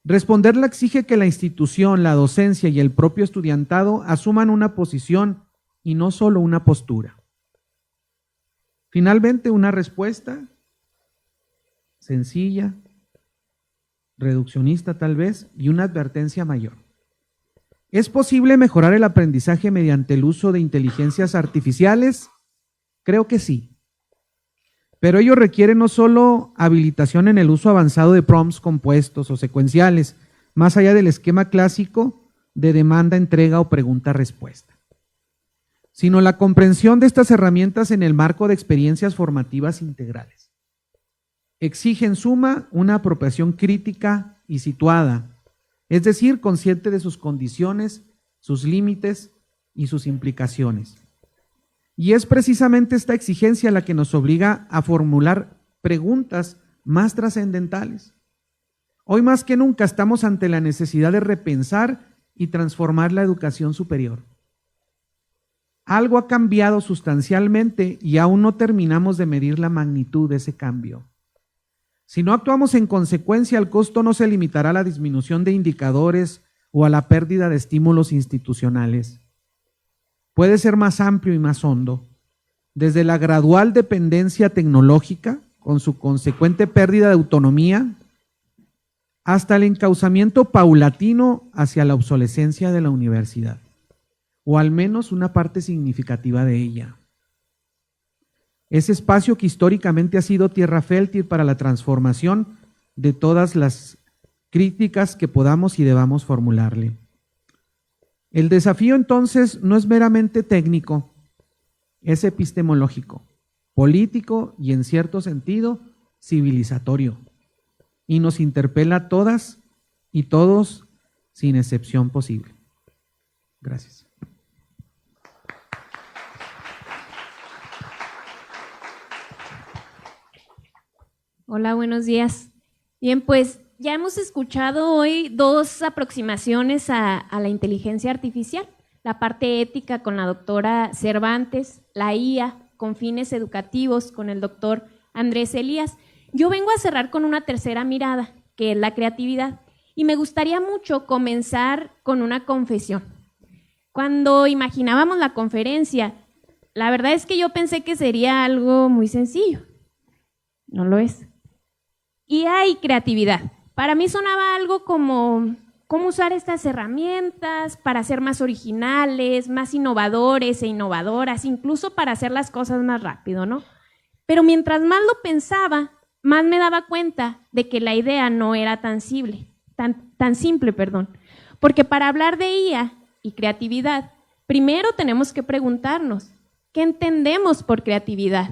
Responderla exige que la institución, la docencia y el propio estudiantado asuman una posición y no solo una postura. Finalmente, una respuesta sencilla, reduccionista tal vez, y una advertencia mayor. ¿Es posible mejorar el aprendizaje mediante el uso de inteligencias artificiales? Creo que sí. Pero ello requiere no solo habilitación en el uso avanzado de prompts compuestos o secuenciales, más allá del esquema clásico de demanda, entrega o pregunta-respuesta, sino la comprensión de estas herramientas en el marco de experiencias formativas integrales. Exige en suma una apropiación crítica y situada, es decir, consciente de sus condiciones, sus límites y sus implicaciones. Y es precisamente esta exigencia la que nos obliga a formular preguntas más trascendentales. Hoy más que nunca estamos ante la necesidad de repensar y transformar la educación superior. Algo ha cambiado sustancialmente y aún no terminamos de medir la magnitud de ese cambio. Si no actuamos en consecuencia, el costo no se limitará a la disminución de indicadores o a la pérdida de estímulos institucionales. Puede ser más amplio y más hondo, desde la gradual dependencia tecnológica, con su consecuente pérdida de autonomía, hasta el encauzamiento paulatino hacia la obsolescencia de la universidad, o al menos una parte significativa de ella. Ese espacio que históricamente ha sido tierra fértil para la transformación de todas las críticas que podamos y debamos formularle. El desafío entonces no es meramente técnico, es epistemológico, político y en cierto sentido civilizatorio, y nos interpela a todas y todos sin excepción posible. Gracias. Hola, buenos días. Bien, pues ya hemos escuchado hoy dos aproximaciones a la inteligencia artificial, la parte ética con la doctora Cervantes, la IA con fines educativos con el doctor Andrés Elías. Yo vengo a cerrar con una tercera mirada, que es la creatividad, y me gustaría mucho comenzar con una confesión. Cuando imaginábamos la conferencia, la verdad es que yo pensé que sería algo muy sencillo. No lo es. IA y creatividad. Para mí sonaba algo como cómo usar estas herramientas para ser más originales, más innovadores e innovadoras, incluso para hacer las cosas más rápido, ¿no? Pero mientras más lo pensaba, más me daba cuenta de que la idea no era tan simple, porque para hablar de IA y creatividad, primero tenemos que preguntarnos, ¿qué entendemos por creatividad?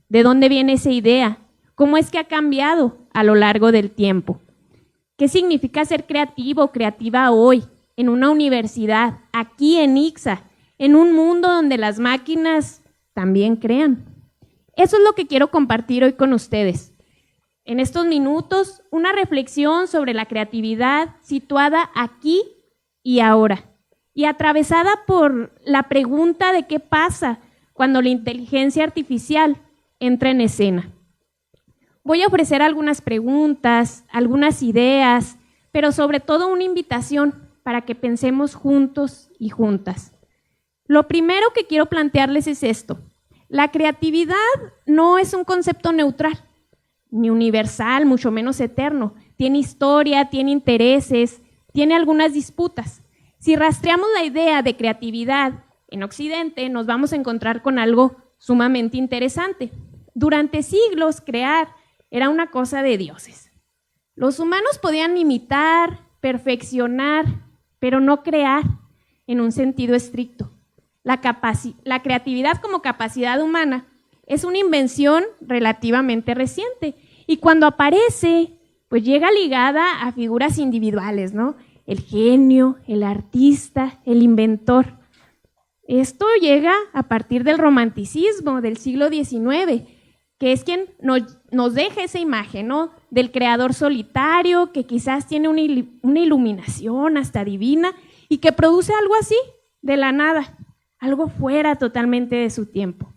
¿De dónde viene esa idea? ¿Cómo es que ha cambiado a lo largo del tiempo? ¿Qué significa ser creativo o creativa hoy, en una universidad, aquí en ICSA, en un mundo donde las máquinas también crean? Eso es lo que quiero compartir hoy con ustedes. En estos minutos, una reflexión sobre la creatividad situada aquí y ahora, y atravesada por la pregunta de qué pasa cuando la inteligencia artificial entra en escena. Voy a ofrecer algunas preguntas, algunas ideas, pero sobre todo una invitación para que pensemos juntos y juntas. Lo primero que quiero plantearles es esto. La creatividad no es un concepto neutral, ni universal, mucho menos eterno. Tiene historia, tiene intereses, tiene algunas disputas. Si rastreamos la idea de creatividad en Occidente, nos vamos a encontrar con algo sumamente interesante. Durante siglos, crear era una cosa de dioses. Los humanos podían imitar, perfeccionar, pero no crear en un sentido estricto. La creatividad como capacidad humana es una invención relativamente reciente y cuando aparece, pues llega ligada a figuras individuales, ¿no? El genio, el artista, el inventor. Esto llega a partir del romanticismo del siglo XIX, que es quien nos deja esa imagen, ¿no? Del creador solitario, que quizás tiene una iluminación hasta divina y que produce algo así, de la nada, algo fuera totalmente de su tiempo.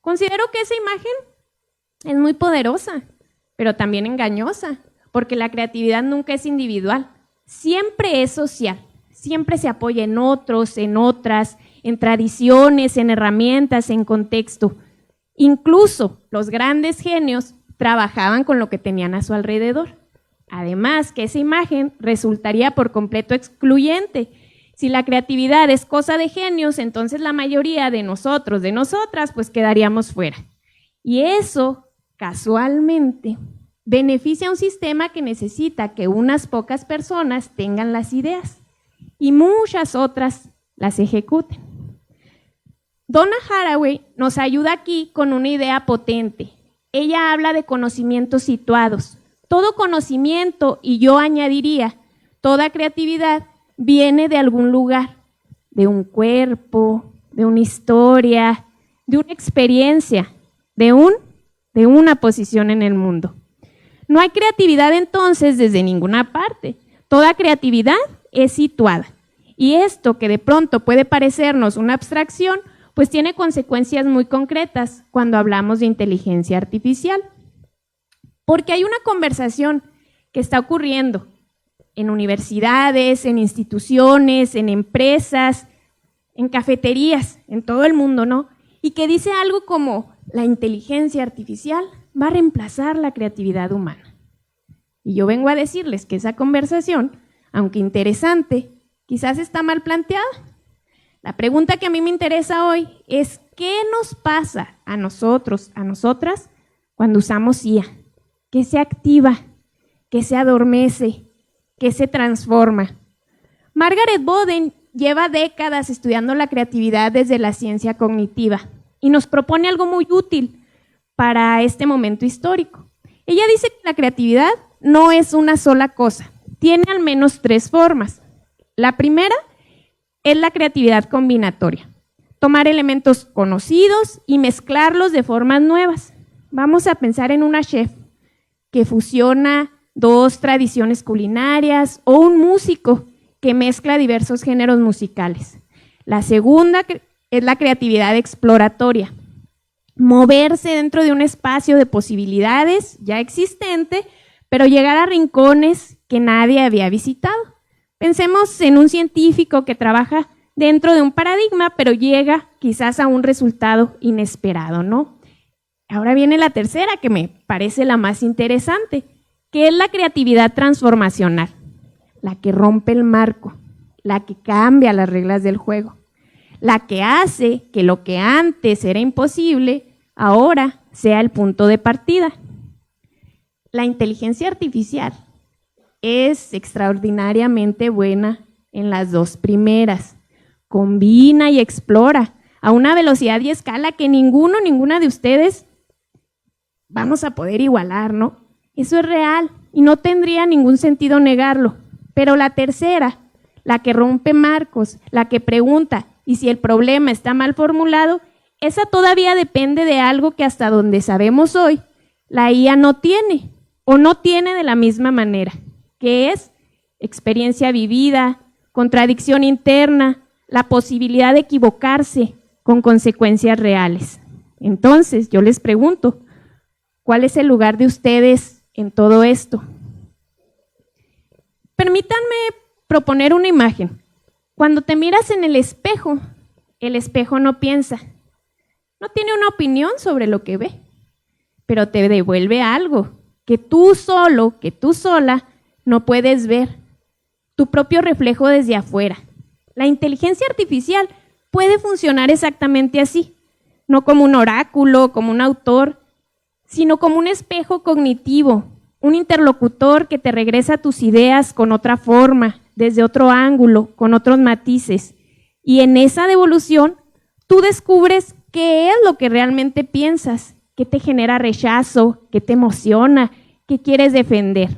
Considero que esa imagen es muy poderosa, pero también engañosa, porque la creatividad nunca es individual, siempre es social, siempre se apoya en otros, en otras, en tradiciones, en herramientas, en contexto. Incluso los grandes genios trabajaban con lo que tenían a su alrededor. Además, que esa imagen resultaría por completo excluyente. Si la creatividad es cosa de genios, entonces la mayoría de nosotros, de nosotras, pues quedaríamos fuera. Y eso, casualmente, beneficia a un sistema que necesita que unas pocas personas tengan las ideas y muchas otras las ejecuten. Donna Haraway nos ayuda aquí con una idea potente. Ella habla de conocimientos situados. Todo conocimiento, y yo añadiría, toda creatividad, viene de algún lugar, de un cuerpo, de una historia, de una experiencia, de una posición en el mundo. No hay creatividad entonces desde ninguna parte. Toda creatividad es situada. Y esto que de pronto puede parecernos una abstracción, pues tiene consecuencias muy concretas cuando hablamos de inteligencia artificial. Porque hay una conversación que está ocurriendo en universidades, en instituciones, en empresas, en cafeterías, en todo el mundo, ¿no? Y que dice algo como: la inteligencia artificial va a reemplazar la creatividad humana. Y yo vengo a decirles que esa conversación, aunque interesante, quizás está mal planteada. La pregunta que a mí me interesa hoy es: ¿qué nos pasa a nosotros, a nosotras, cuando usamos IA? ¿Qué se activa? ¿Qué se adormece? ¿Qué se transforma? Margaret Boden lleva décadas estudiando la creatividad desde la ciencia cognitiva y nos propone algo muy útil para este momento histórico. Ella dice que la creatividad no es una sola cosa, tiene al menos 3 formas. La primera es la creatividad combinatoria, tomar elementos conocidos y mezclarlos de formas nuevas. Vamos a pensar en una chef que fusiona 2 tradiciones culinarias, o un músico que mezcla diversos géneros musicales. La segunda es la creatividad exploratoria, moverse dentro de un espacio de posibilidades ya existente, pero llegar a rincones que nadie había visitado. Pensemos en un científico que trabaja dentro de un paradigma, pero llega quizás a un resultado inesperado, ¿no? Ahora viene la tercera, que me parece la más interesante, que es la creatividad transformacional, la que rompe el marco, la que cambia las reglas del juego, la que hace que lo que antes era imposible, ahora sea el punto de partida. La inteligencia artificial es extraordinariamente buena en las 2 primeras, combina y explora a una velocidad y escala que ninguna de ustedes vamos a poder igualar, ¿no? Eso es real y no tendría ningún sentido negarlo. Pero la tercera, la que rompe marcos, la que pregunta, ¿y si el problema está mal formulado? Esa todavía depende de algo que hasta donde sabemos hoy, la IA no tiene, o no tiene de la misma manera, que es experiencia vivida, contradicción interna, la posibilidad de equivocarse con consecuencias reales. Entonces, yo les pregunto, ¿cuál es el lugar de ustedes en todo esto? Permítanme proponer una imagen. Cuando te miras en el espejo no piensa, no tiene una opinión sobre lo que ve, pero te devuelve algo que tú solo, que tú sola no puedes ver, tu propio reflejo desde afuera. La inteligencia artificial puede funcionar exactamente así, no como un oráculo, como un autor, sino como un espejo cognitivo, un interlocutor que te regresa tus ideas con otra forma, desde otro ángulo, con otros matices. Y en esa devolución, tú descubres qué es lo que realmente piensas, qué te genera rechazo, qué te emociona, qué quieres defender.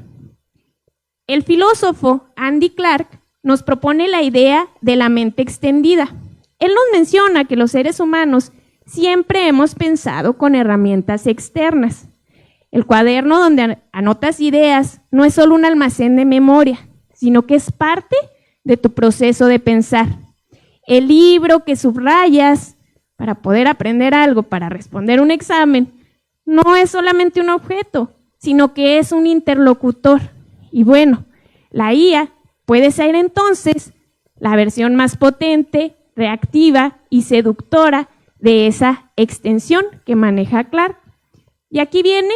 El filósofo Andy Clark nos propone la idea de la mente extendida. Él nos menciona que los seres humanos siempre hemos pensado con herramientas externas. El cuaderno donde anotas ideas no es solo un almacén de memoria, sino que es parte de tu proceso de pensar. El libro que subrayas para poder aprender algo, para responder un examen, no es solamente un objeto, sino que es un interlocutor. Y bueno, la IA puede ser entonces la versión más potente, reactiva y seductora de esa extensión que maneja Clark. Y aquí viene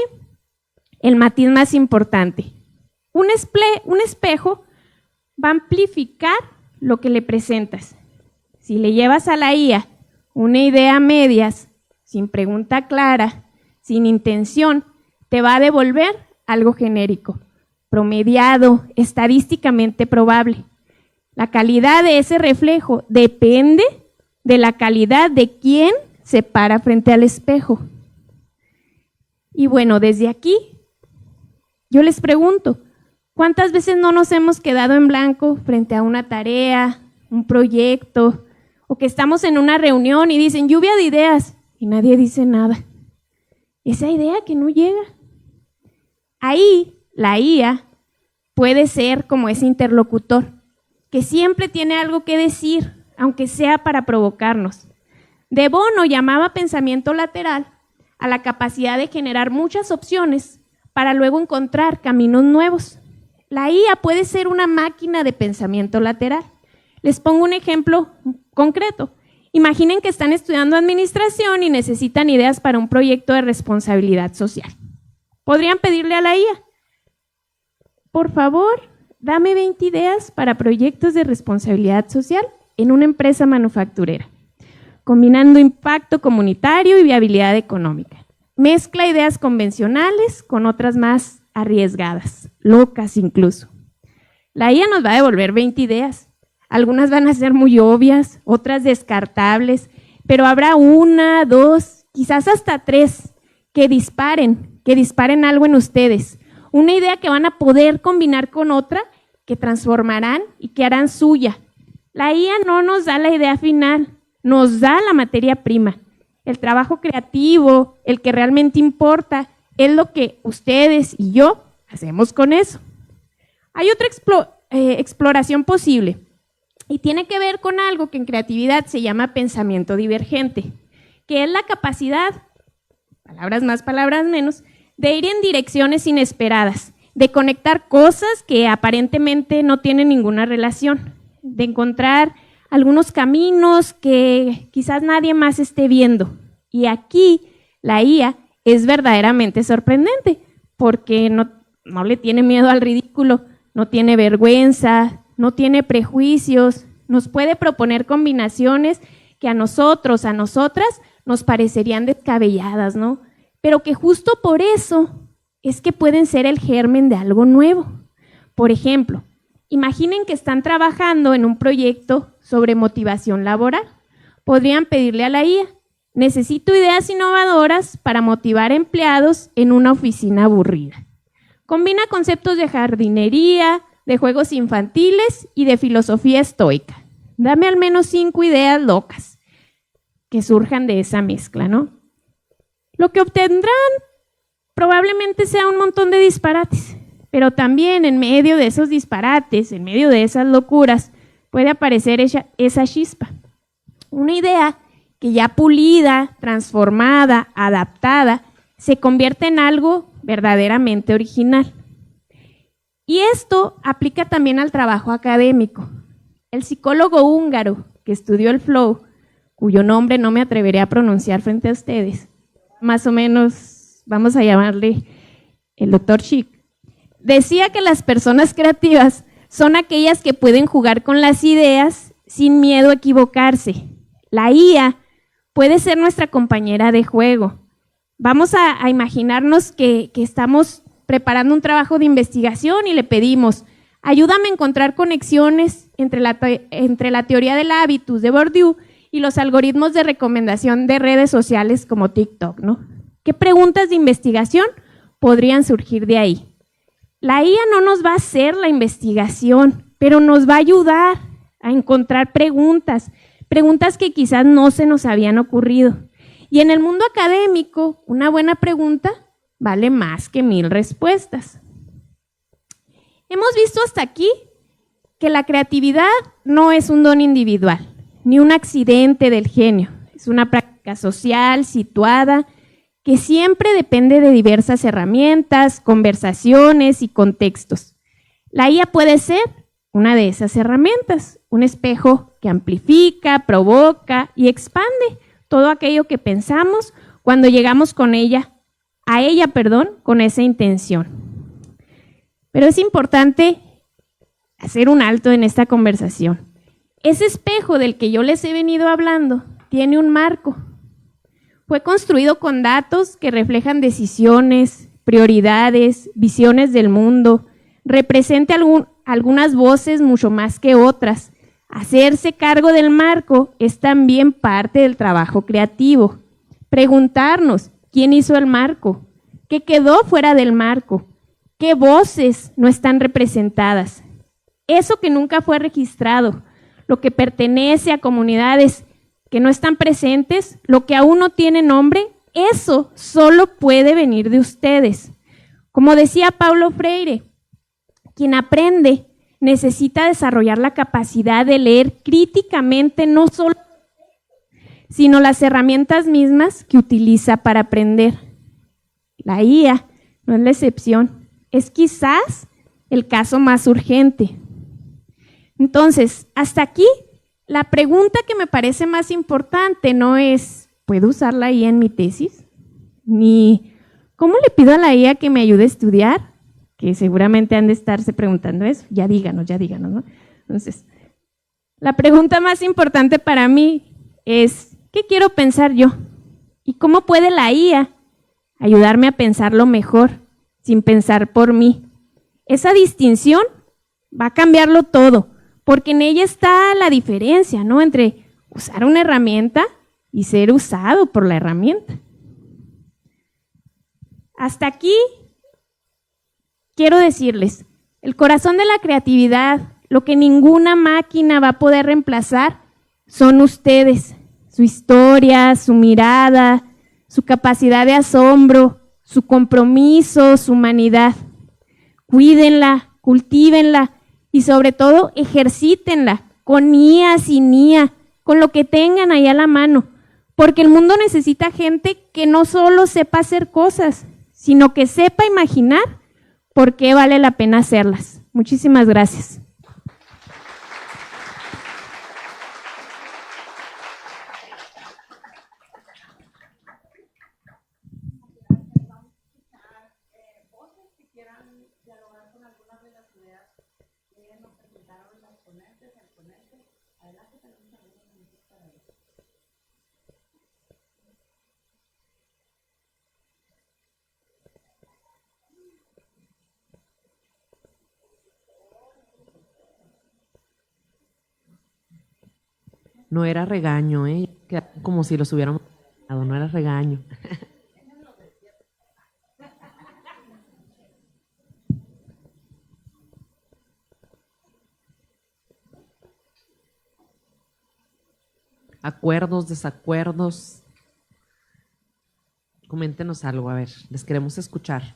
el matiz más importante. Un espejo va a amplificar lo que le presentas. Si le llevas a la IA una idea a medias, sin pregunta clara, sin intención, te va a devolver algo genérico, promediado, estadísticamente probable. La calidad de ese reflejo depende de la calidad de quien se para frente al espejo. Y bueno, desde aquí, yo les pregunto, ¿cuántas veces no nos hemos quedado en blanco frente a una tarea, un proyecto, o que estamos en una reunión y dicen lluvia de ideas y nadie dice nada? Esa idea que no llega. Ahí la IA puede ser como ese interlocutor, que siempre tiene algo que decir, aunque sea para provocarnos. De Bono llamaba pensamiento lateral a la capacidad de generar muchas opciones para luego encontrar caminos nuevos. La IA puede ser una máquina de pensamiento lateral. Les pongo un ejemplo concreto. Imaginen que están estudiando administración y necesitan ideas para un proyecto de responsabilidad social. Podrían pedirle a la IA, por favor, dame 20 ideas para proyectos de responsabilidad social en una empresa manufacturera, combinando impacto comunitario y viabilidad económica. Mezcla ideas convencionales con otras más arriesgadas, locas incluso. La IA nos va a devolver 20 ideas. Algunas van a ser muy obvias, otras descartables, pero habrá 1, 2, quizás hasta 3 que disparen algo en ustedes. Una idea que van a poder combinar con otra, que transformarán y que harán suya. La IA no nos da la idea final, nos da la materia prima. El trabajo creativo, el que realmente importa, es lo que ustedes y yo hacemos con eso. Hay otra exploración posible y tiene que ver con algo que en creatividad se llama pensamiento divergente, que es la capacidad, palabras más, palabras menos, de ir en direcciones inesperadas, de conectar cosas que aparentemente no tienen ninguna relación, de encontrar algunos caminos que quizás nadie más esté viendo. Y aquí la IA es verdaderamente sorprendente porque no le tiene miedo al ridículo, no tiene vergüenza, no tiene prejuicios, nos puede proponer combinaciones que a nosotros, a nosotras, nos parecerían descabelladas, ¿no? Pero que justo por eso es que pueden ser el germen de algo nuevo. Por ejemplo, imaginen que están trabajando en un proyecto sobre motivación laboral. Podrían pedirle a la IA, necesito ideas innovadoras para motivar empleados en una oficina aburrida. Combina conceptos de jardinería, de juegos infantiles y de filosofía estoica. Dame al menos 5 ideas locas que surjan de esa mezcla, ¿no? Lo que obtendrán probablemente sea un montón de disparates, pero también en medio de esos disparates, en medio de esas locuras, puede aparecer esa chispa. Una idea que ya pulida, transformada, adaptada, se convierte en algo verdaderamente original. Y esto aplica también al trabajo académico. El psicólogo húngaro que estudió el flow, cuyo nombre no me atreveré a pronunciar frente a ustedes, más o menos vamos a llamarle el Dr. Schick, decía que las personas creativas son aquellas que pueden jugar con las ideas sin miedo a equivocarse. La IA puede ser nuestra compañera de juego. Vamos a imaginarnos que estamos preparando un trabajo de investigación y le pedimos, ayúdame a encontrar conexiones entre la teoría del hábitus de Bourdieu y los algoritmos de recomendación de redes sociales como TikTok, ¿no? ¿Qué preguntas de investigación podrían surgir de ahí? La IA no nos va a hacer la investigación, pero nos va a ayudar a encontrar preguntas que quizás no se nos habían ocurrido. Y en el mundo académico, una buena pregunta vale más que 1000 respuestas. Hemos visto hasta aquí que la creatividad no es un don individual, ni un accidente del genio, es una práctica dinámica social, situada, que siempre depende de diversas herramientas, conversaciones y contextos. La IA puede ser una de esas herramientas, un espejo que amplifica, provoca y expande todo aquello que pensamos cuando llegamos con con esa intención. Pero es importante hacer un alto en esta conversación. Ese espejo del que yo les he venido hablando tiene un marco. Fue construido con datos que reflejan decisiones, prioridades, visiones del mundo, representa algunas voces mucho más que otras. Hacerse cargo del marco es también parte del trabajo creativo. Preguntarnos, ¿quién hizo el marco? ¿Qué quedó fuera del marco? ¿Qué voces no están representadas? Eso que nunca fue registrado, lo que pertenece a comunidades que no están presentes, lo que aún no tiene nombre, eso solo puede venir de ustedes. Como decía Paulo Freire, quien aprende necesita desarrollar la capacidad de leer críticamente no solo, sino las herramientas mismas que utiliza para aprender. La IA no es la excepción, es quizás el caso más urgente. Entonces, hasta aquí, la pregunta que me parece más importante no es, ¿puedo usar la IA en mi tesis? Ni, ¿cómo le pido a la IA que me ayude a estudiar? Que seguramente han de estarse preguntando eso. Ya díganos, ¿no? Entonces, la pregunta más importante para mí es, ¿qué quiero pensar yo? ¿Y cómo puede la IA ayudarme a pensarlo mejor, sin pensar por mí? Esa distinción va a cambiarlo todo, porque en ella está la diferencia, ¿no? Entre usar una herramienta y ser usado por la herramienta. Hasta aquí quiero decirles, el corazón de la creatividad, lo que ninguna máquina va a poder reemplazar, son ustedes, su historia, su mirada, su capacidad de asombro, su compromiso, su humanidad. Cuídenla, cultívenla y sobre todo ejercítenla con IA, sin IA, con lo que tengan ahí a la mano, porque el mundo necesita gente que no solo sepa hacer cosas, sino que sepa imaginar por qué vale la pena hacerlas. Muchísimas gracias. No era regaño, como si los hubiéramos dado, no era regaño. Acuerdos, desacuerdos. Coméntenos algo, a ver, les queremos escuchar.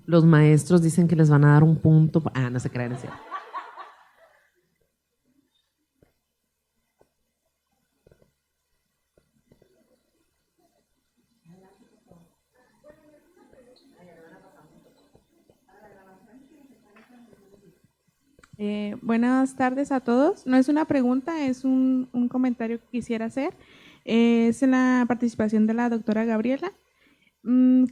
Los maestros dicen que les van a dar un punto. No se crean, es cierto. Buenas tardes a todos. No es una pregunta, es un comentario que quisiera hacer. Es en la participación de la doctora Gabriela.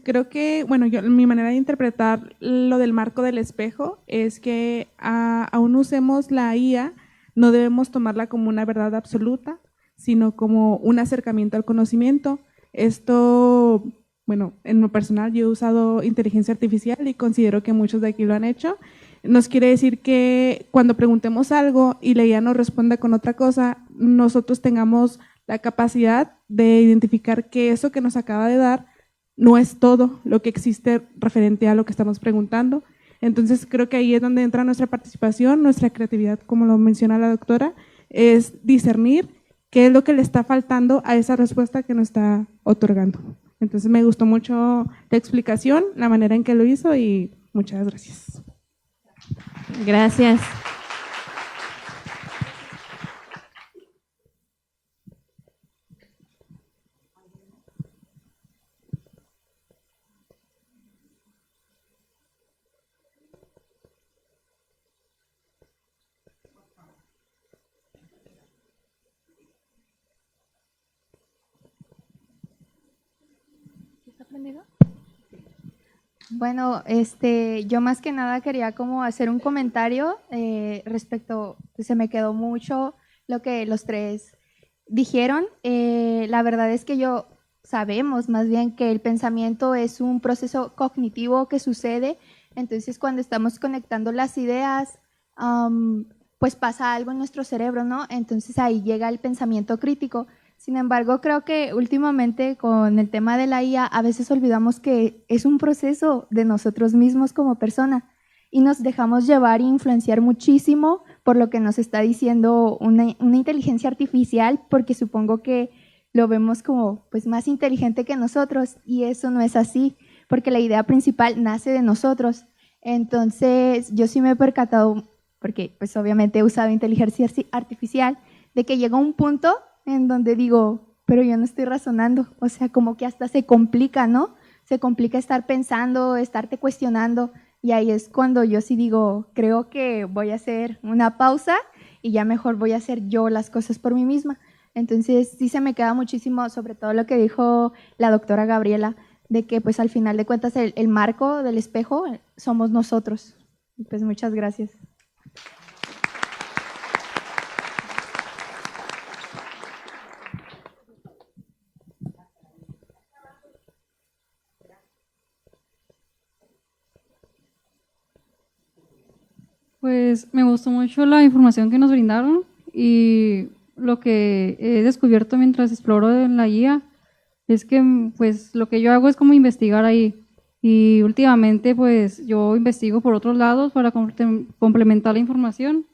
Creo que, mi manera de interpretar lo del marco del espejo es que aún usemos la IA, no debemos tomarla como una verdad absoluta, sino como un acercamiento al conocimiento. Esto, en lo personal yo he usado inteligencia artificial y considero que muchos de aquí lo han hecho. Nos quiere decir que cuando preguntemos algo y la IA nos responda con otra cosa, nosotros tengamos la capacidad de identificar que eso que nos acaba de dar no es todo lo que existe referente a lo que estamos preguntando. Entonces creo que ahí es donde entra nuestra participación, nuestra creatividad, como lo menciona la doctora, es discernir qué es lo que le está faltando a esa respuesta que nos está otorgando. Entonces me gustó mucho la explicación, la manera en que lo hizo y muchas gracias. Gracias. Bueno, yo más que nada quería como hacer un comentario respecto, pues se me quedó mucho lo que los tres dijeron. La verdad es que sabemos más bien que el pensamiento es un proceso cognitivo que sucede, entonces cuando estamos conectando las ideas, pues pasa algo en nuestro cerebro, ¿no? Entonces ahí llega el pensamiento crítico. Sin embargo, creo que últimamente con el tema de la IA a veces olvidamos que es un proceso de nosotros mismos como persona y nos dejamos llevar e influenciar muchísimo por lo que nos está diciendo una inteligencia artificial, porque supongo que lo vemos como pues más inteligente que nosotros y eso no es así, porque la idea principal nace de nosotros. Entonces, yo sí me he percatado, porque pues obviamente he usado inteligencia artificial, de que llega un punto en donde digo, pero yo no estoy razonando, o sea, como que hasta se complica, ¿no? Se complica estar pensando, estarte cuestionando, y ahí es cuando yo sí digo, creo que voy a hacer una pausa y ya mejor voy a hacer yo las cosas por mí misma. Entonces sí se me queda muchísimo, sobre todo lo que dijo la doctora Gabriela, de que pues al final de cuentas el marco del espejo somos nosotros. Pues muchas gracias. Pues me gustó mucho la información que nos brindaron y lo que he descubierto mientras exploro en la guía es que pues lo que yo hago es como investigar ahí y últimamente pues yo investigo por otros lados para complementar la información,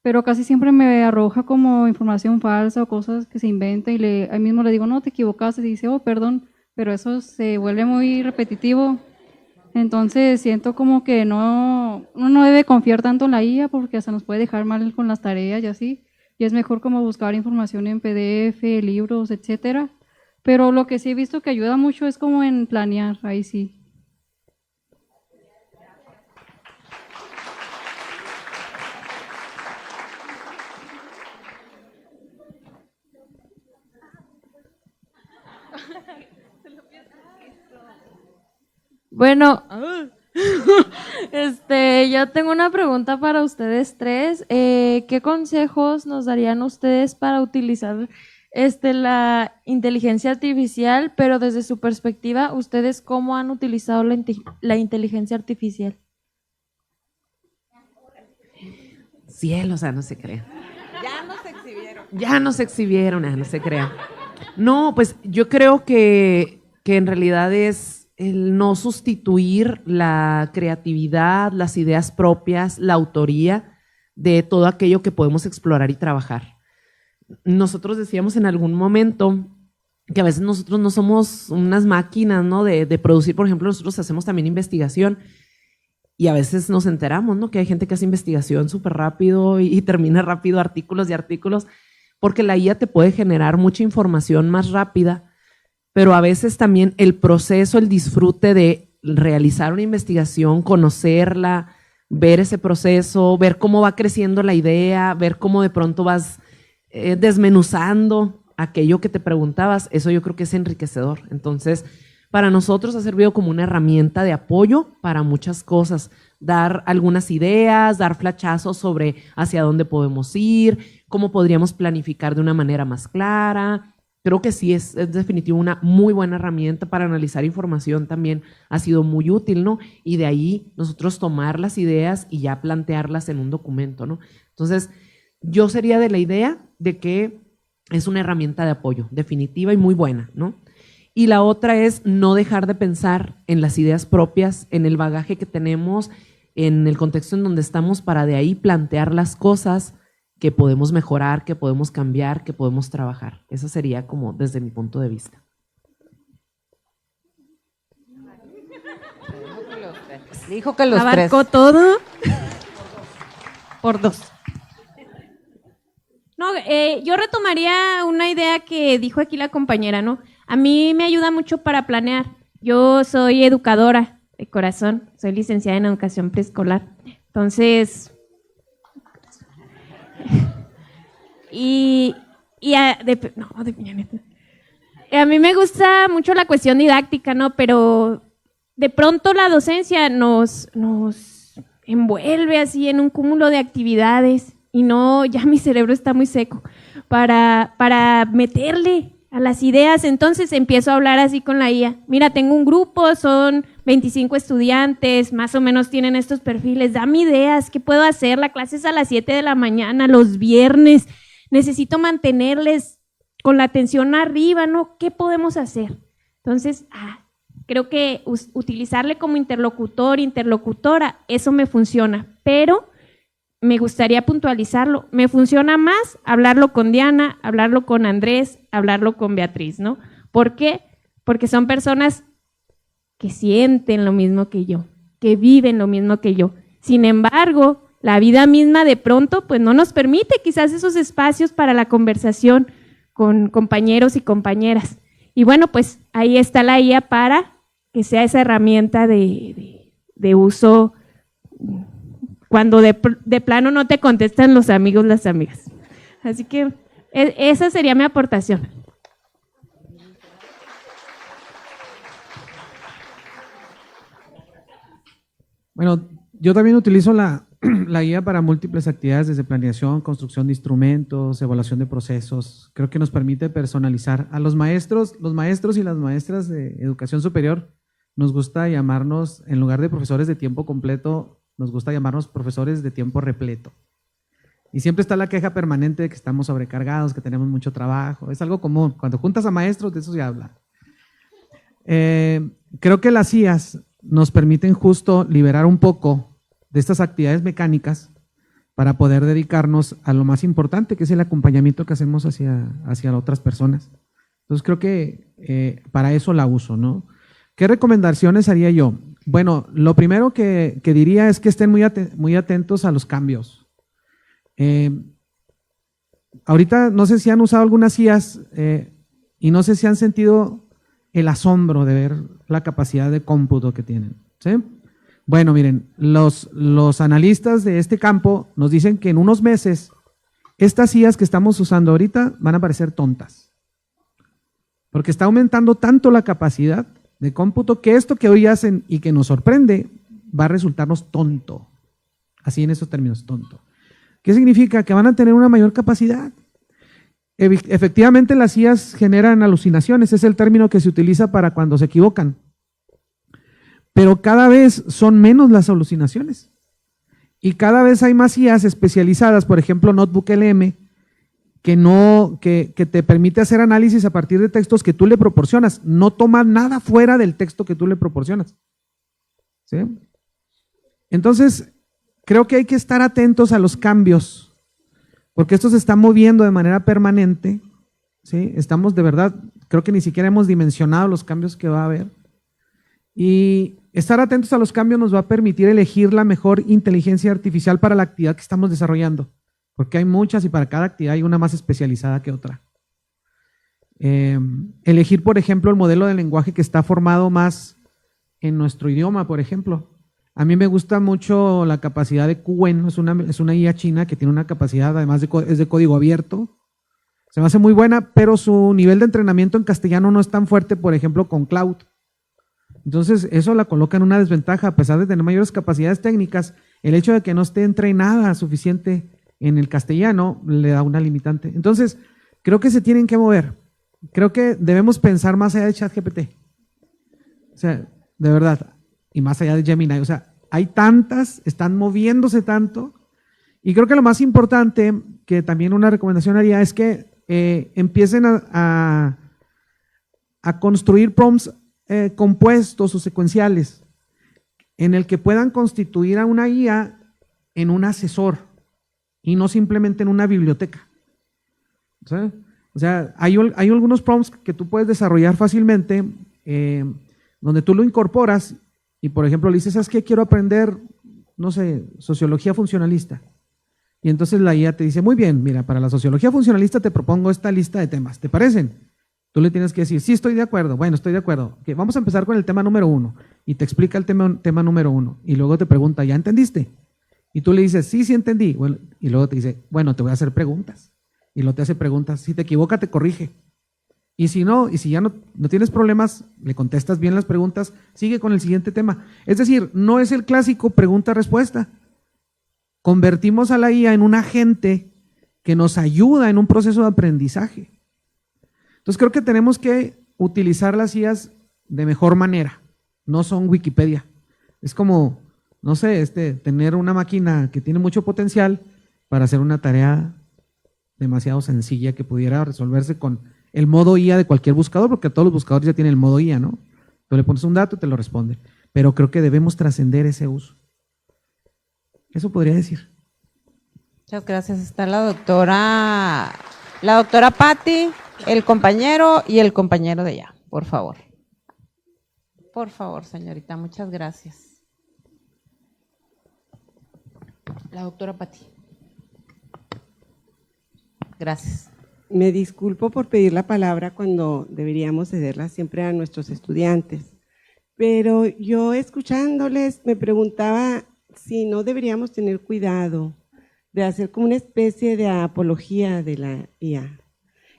pero casi siempre me arroja como información falsa o cosas que se inventan y ahí mismo le digo, no, te equivocaste, y dice, oh, perdón, pero eso se vuelve muy repetitivo. Entonces siento como que uno no debe confiar tanto en la IA porque hasta nos puede dejar mal con las tareas y así, y es mejor como buscar información en PDF, libros, etcétera. Pero lo que sí he visto que ayuda mucho es como en planear, ahí sí. Bueno, yo tengo una pregunta para ustedes tres. ¿Qué consejos nos darían ustedes para utilizar la inteligencia artificial, pero desde su perspectiva, ustedes cómo han utilizado la inteligencia artificial? Cielo, o sea, no se crea. Ya nos exhibieron. Ya nos exhibieron, no se crea. No, pues yo creo que en realidad es el no sustituir la creatividad, las ideas propias, la autoría de todo aquello que podemos explorar y trabajar. Nosotros decíamos en algún momento que a veces nosotros no somos unas máquinas, ¿no? de producir, por ejemplo, nosotros hacemos también investigación y a veces nos enteramos, ¿no? Que hay gente que hace investigación súper rápido y termina rápido artículos y artículos, porque la IA te puede generar mucha información más rápida, pero a veces también el proceso, el disfrute de realizar una investigación, conocerla, ver ese proceso, ver cómo va creciendo la idea, ver cómo de pronto vas desmenuzando aquello que te preguntabas, eso yo creo que es enriquecedor. Entonces, para nosotros ha servido como una herramienta de apoyo para muchas cosas, dar algunas ideas, dar flachazos sobre hacia dónde podemos ir, cómo podríamos planificar de una manera más clara. Creo que sí, es definitivo una muy buena herramienta para analizar información, también ha sido muy útil, ¿no? Y de ahí nosotros tomar las ideas y ya plantearlas en un documento, ¿no? Entonces, yo sería de la idea de que es una herramienta de apoyo, definitiva y muy buena, ¿no? Y la otra es no dejar de pensar en las ideas propias, en el bagaje que tenemos, en el contexto en donde estamos, para de ahí plantear las cosas que podemos mejorar, que podemos cambiar, que podemos trabajar. Eso sería como desde mi punto de vista. Dijo que los Abarcó tres. todo. Por dos. No, yo retomaría una idea que dijo aquí la compañera, ¿no? A mí me ayuda mucho para planear. Yo soy educadora de corazón, soy licenciada en educación preescolar. Entonces, de Peña Nieto. A mí me gusta mucho la cuestión didáctica, ¿no? Pero de pronto la docencia nos envuelve así en un cúmulo de actividades y no, ya mi cerebro está muy seco para meterle a las ideas. Entonces empiezo a hablar así con la IA. Mira, tengo un grupo, son 25 estudiantes, más o menos tienen estos perfiles, dame ideas, ¿qué puedo hacer? La clase es a las 7 de la mañana, los viernes, necesito mantenerles con la atención arriba, ¿no? ¿Qué podemos hacer? Entonces, creo que utilizarle como interlocutor, interlocutora, eso me funciona, pero me gustaría puntualizarlo. Me funciona más hablarlo con Diana, hablarlo con Andrés, hablarlo con Beatriz, ¿no? ¿Por qué? Porque son personas que sienten lo mismo que yo, que viven lo mismo que yo. Sin embargo, la vida misma de pronto pues no nos permite quizás esos espacios para la conversación con compañeros y compañeras. Y bueno, pues ahí está la IA para que sea esa herramienta de uso cuando de plano no te contestan los amigos, las amigas. Así que esa sería mi aportación. Bueno, yo también utilizo la IA para múltiples actividades, desde planeación, construcción de instrumentos, evaluación de procesos. Creo que nos permite personalizar. A los maestros y las maestras de educación superior nos gusta llamarnos, en lugar de profesores de tiempo completo, nos gusta llamarnos profesores de tiempo repleto. Y siempre está la queja permanente de que estamos sobrecargados, que tenemos mucho trabajo. Es algo común. Cuando juntas a maestros, de eso se habla. Creo que las IAs nos permiten justo liberar un poco de estas actividades mecánicas para poder dedicarnos a lo más importante, que es el acompañamiento que hacemos hacia otras personas. Entonces creo que para eso la uso, ¿no? ¿Qué recomendaciones haría yo? Bueno, lo primero que diría es que estén muy atentos a los cambios. Ahorita no sé si han usado algunas IAs y no sé si han sentido el asombro de ver la capacidad de cómputo que tienen, ¿sí? Bueno, miren, los analistas de este campo nos dicen que en unos meses estas IAs que estamos usando ahorita van a parecer tontas, porque está aumentando tanto la capacidad de cómputo que esto que hoy hacen y que nos sorprende va a resultarnos tonto, así en esos términos, tonto. ¿Qué significa? Que van a tener una mayor capacidad. Efectivamente, las IAs generan alucinaciones, es el término que se utiliza para cuando se equivocan. Pero cada vez son menos las alucinaciones. Y cada vez hay más IAs especializadas, por ejemplo, NotebookLM, que te permite hacer análisis a partir de textos que tú le proporcionas. No toma nada fuera del texto que tú le proporcionas. ¿Sí? Entonces, creo que hay que estar atentos a los cambios, porque esto se está moviendo de manera permanente, ¿sí? Estamos de verdad, creo que ni siquiera hemos dimensionado los cambios que va a haber. Y estar atentos a los cambios nos va a permitir elegir la mejor inteligencia artificial para la actividad que estamos desarrollando, porque hay muchas y para cada actividad hay una más especializada que otra. Elegir, por ejemplo, el modelo de lenguaje que está formado más en nuestro idioma, por ejemplo. A mí me gusta mucho la capacidad de Qwen, es una IA china que tiene una capacidad, además es de código abierto. Se me hace muy buena, pero su nivel de entrenamiento en castellano no es tan fuerte, por ejemplo, con Cloud. Entonces, eso la coloca en una desventaja, a pesar de tener mayores capacidades técnicas, el hecho de que no esté entrenada suficiente en el castellano le da una limitante. Entonces, creo que se tienen que mover. Creo que debemos pensar más allá de ChatGPT. O sea, de verdad, y más allá de Gemini, o sea, hay tantas, están moviéndose tanto, y creo que lo más importante, que también una recomendación haría, es que empiecen a construir prompts compuestos o secuenciales, en el que puedan constituir a una IA en un asesor, y no simplemente en una biblioteca. ¿Sí? O sea, hay algunos prompts que tú puedes desarrollar fácilmente, donde tú lo incorporas, y por ejemplo le dices, ¿sabes qué? Quiero aprender, no sé, sociología funcionalista. Y entonces la IA te dice, muy bien, mira, para la sociología funcionalista te propongo esta lista de temas, ¿te parecen? Tú le tienes que decir, sí, estoy de acuerdo, bueno, estoy de acuerdo. Okay, vamos a empezar con el tema número 1. Y te explica el tema número 1. Y luego te pregunta, ¿ya entendiste? Y tú le dices, sí, sí entendí. Bueno, y luego te dice, bueno, te voy a hacer preguntas. Y luego te hace preguntas, si te equivoca te corrige. Y si no, y si ya no tienes problemas, le contestas bien las preguntas, sigue con el siguiente tema. Es decir, no es el clásico pregunta-respuesta. Convertimos a la IA en un agente que nos ayuda en un proceso de aprendizaje. Entonces creo que tenemos que utilizar las IAs de mejor manera. No son Wikipedia. Es como, no sé, tener una máquina que tiene mucho potencial para hacer una tarea demasiado sencilla que pudiera resolverse con el modo IA de cualquier buscador, porque todos los buscadores ya tienen el modo IA, ¿no? Tú le pones un dato y te lo responde. Pero creo que debemos trascender ese uso. Eso podría decir. Muchas gracias. Está la doctora Patti, el compañero y el compañero de ella, por favor. Por favor, señorita, muchas gracias. La doctora Patti. Gracias. Me disculpo por pedir la palabra cuando deberíamos cederla siempre a nuestros estudiantes, pero yo escuchándoles me preguntaba si no deberíamos tener cuidado de hacer como una especie de apología de la IA.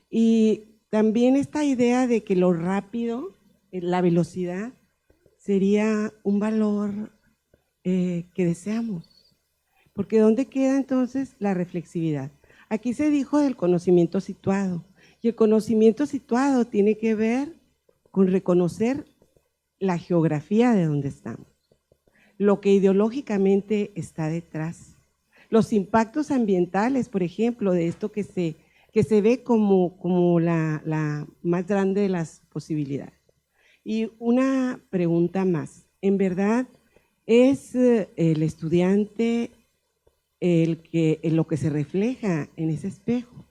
Y también esta idea de que lo rápido, la velocidad, sería un valor que deseamos. Porque ¿dónde queda entonces la reflexividad? Aquí se dijo del conocimiento situado, y el conocimiento situado tiene que ver con reconocer la geografía de donde estamos, lo que ideológicamente está detrás, los impactos ambientales, por ejemplo, de esto que se ve como la más grande de las posibilidades. Y una pregunta más, ¿en verdad es el estudiante lo que se refleja en ese espejo?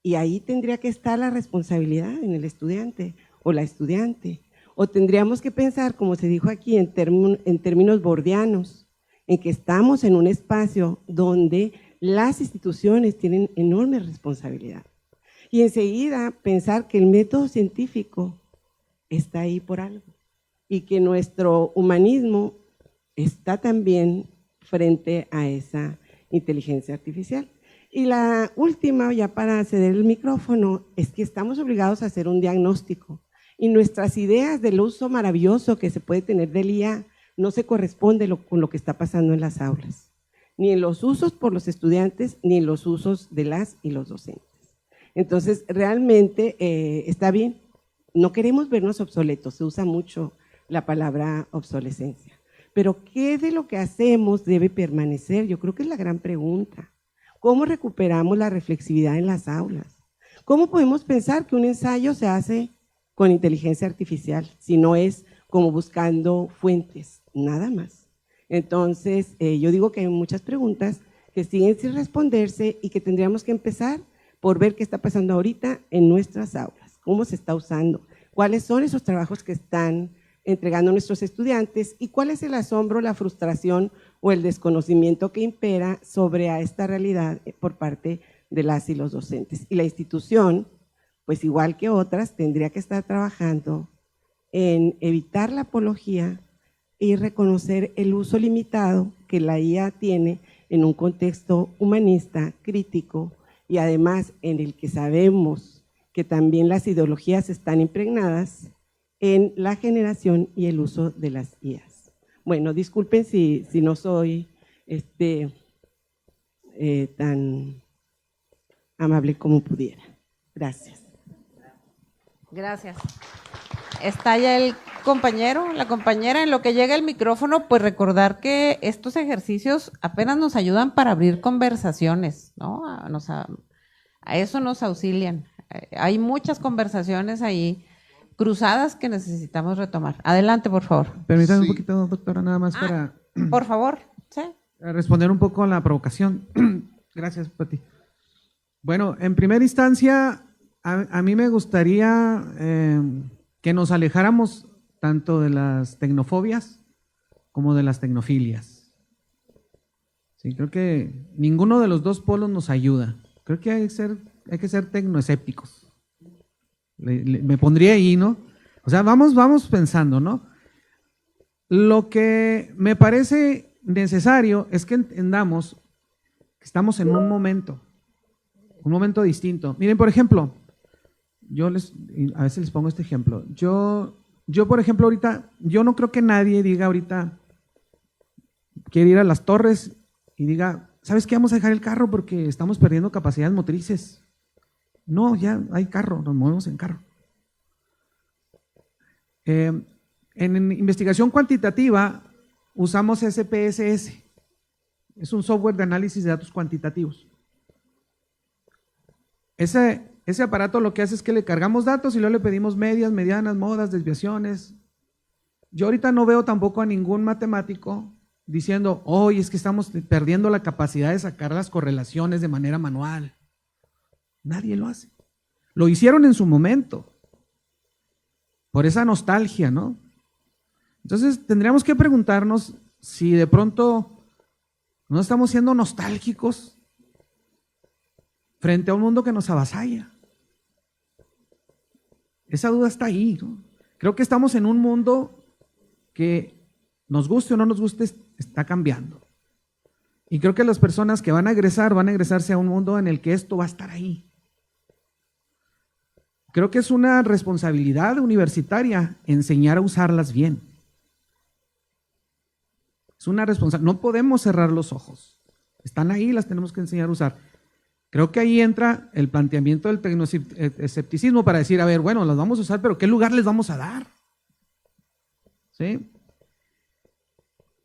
Y ahí tendría que estar la responsabilidad en el estudiante o la estudiante. O tendríamos que pensar, como se dijo aquí, en términos bordianos, en que estamos en un espacio donde las instituciones tienen enorme responsabilidad. Y enseguida pensar que el método científico está ahí por algo y que nuestro humanismo está también frente a esa inteligencia artificial. Y la última, ya para ceder el micrófono, es que estamos obligados a hacer un diagnóstico y nuestras ideas del uso maravilloso que se puede tener del IA no se corresponde con lo que está pasando en las aulas, ni en los usos por los estudiantes, ni en los usos de las y los docentes. Entonces, realmente está bien, no queremos vernos obsoletos, se usa mucho la palabra obsolescencia. Pero ¿qué de lo que hacemos debe permanecer? Yo creo que es la gran pregunta. ¿Cómo recuperamos la reflexividad en las aulas? ¿Cómo podemos pensar que un ensayo se hace con inteligencia artificial si no es como buscando fuentes, nada más? Entonces, yo digo que hay muchas preguntas que siguen sin responderse y que tendríamos que empezar por ver qué está pasando ahorita en nuestras aulas, cómo se está usando, cuáles son esos trabajos que están entregando a nuestros estudiantes y cuál es el asombro, la frustración o el desconocimiento que impera sobre a esta realidad por parte de las y los docentes. Y la institución, pues igual que otras, tendría que estar trabajando en evitar la apología y reconocer el uso limitado que la IA tiene en un contexto humanista, crítico y además en el que sabemos que también las ideologías están impregnadas en la generación y el uso de las IAs. Bueno, disculpen si no soy tan amable como pudiera. Gracias. Gracias. Está ya el compañero, la compañera, en lo que llega el micrófono, pues recordar que estos ejercicios apenas nos ayudan para abrir conversaciones, ¿no? A eso nos auxilian. Hay muchas conversaciones ahí cruzadas que necesitamos retomar. Adelante, por favor. Permítame un poquito, doctora, nada más para… Por favor, sí. Responder un poco a la provocación. Gracias, Pati. Bueno, en primera instancia, a mí me gustaría que nos alejáramos tanto de las tecnofobias como de las tecnofilias. Sí, creo que ninguno de los dos polos nos ayuda. Creo que hay que ser tecnoescépticos. Me pondría ahí, ¿no? O sea, vamos pensando, ¿no? Lo que me parece necesario es que entendamos que estamos en un momento distinto. Miren, por ejemplo, a veces les pongo este ejemplo. Yo, por ejemplo, ahorita, yo no creo que nadie diga ahorita, quiere ir a las torres y diga, ¿sabes qué? Vamos a dejar el carro porque estamos perdiendo capacidades motrices. No, ya hay carro, nos movemos en carro. En investigación cuantitativa usamos SPSS, es un software de análisis de datos cuantitativos. Ese aparato lo que hace es que le cargamos datos y luego le pedimos medias, medianas, modas, desviaciones. Yo ahorita no veo tampoco a ningún matemático diciendo, hoy es que estamos perdiendo la capacidad de sacar las correlaciones de manera manual. Nadie lo hace. Lo hicieron en su momento, por esa nostalgia, ¿no? Entonces tendríamos que preguntarnos si de pronto no estamos siendo nostálgicos frente a un mundo que nos avasalla. Esa duda está ahí, ¿no? Creo que estamos en un mundo que, nos guste o no nos guste, está cambiando. Y creo que las personas que van a egresarse a un mundo en el que esto va a estar ahí. Creo que es una responsabilidad universitaria enseñar a usarlas bien. Es una responsabilidad. No podemos cerrar los ojos. Están ahí, las tenemos que enseñar a usar. Creo que ahí entra el planteamiento del tecnoescepticismo para decir, a ver, bueno, las vamos a usar, pero ¿qué lugar les vamos a dar? ¿Sí?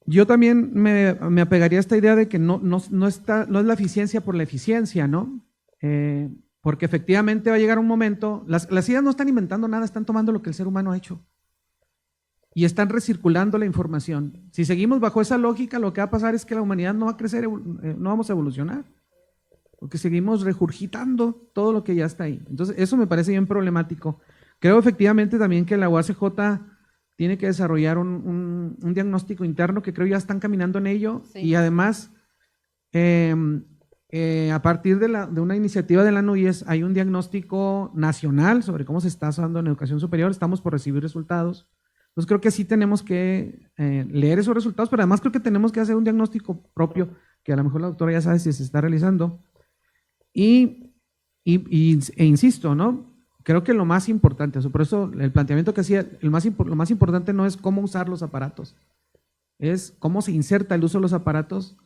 Yo también me apegaría a esta idea de que no es la eficiencia por la eficiencia, ¿no? Porque efectivamente va a llegar un momento, las ideas no están inventando nada, están tomando lo que el ser humano ha hecho y están recirculando la información. Si seguimos bajo esa lógica, lo que va a pasar es que la humanidad no va a crecer, no vamos a evolucionar, porque seguimos regurgitando todo lo que ya está ahí. Entonces, eso me parece bien problemático. Creo efectivamente también que la UACJ tiene que desarrollar un diagnóstico interno, que creo ya están caminando en ello, sí. Y además, a partir de una iniciativa de la NUYES, hay un diagnóstico nacional sobre cómo se está usando en educación superior, estamos por recibir resultados. Entonces creo que sí tenemos que leer esos resultados, pero además creo que tenemos que hacer un diagnóstico propio, que a lo mejor la doctora ya sabe si se está realizando. E insisto, ¿no? Creo que lo más importante, por eso el planteamiento que hacía, lo más importante no es cómo usar los aparatos, es cómo se inserta el uso de los aparatos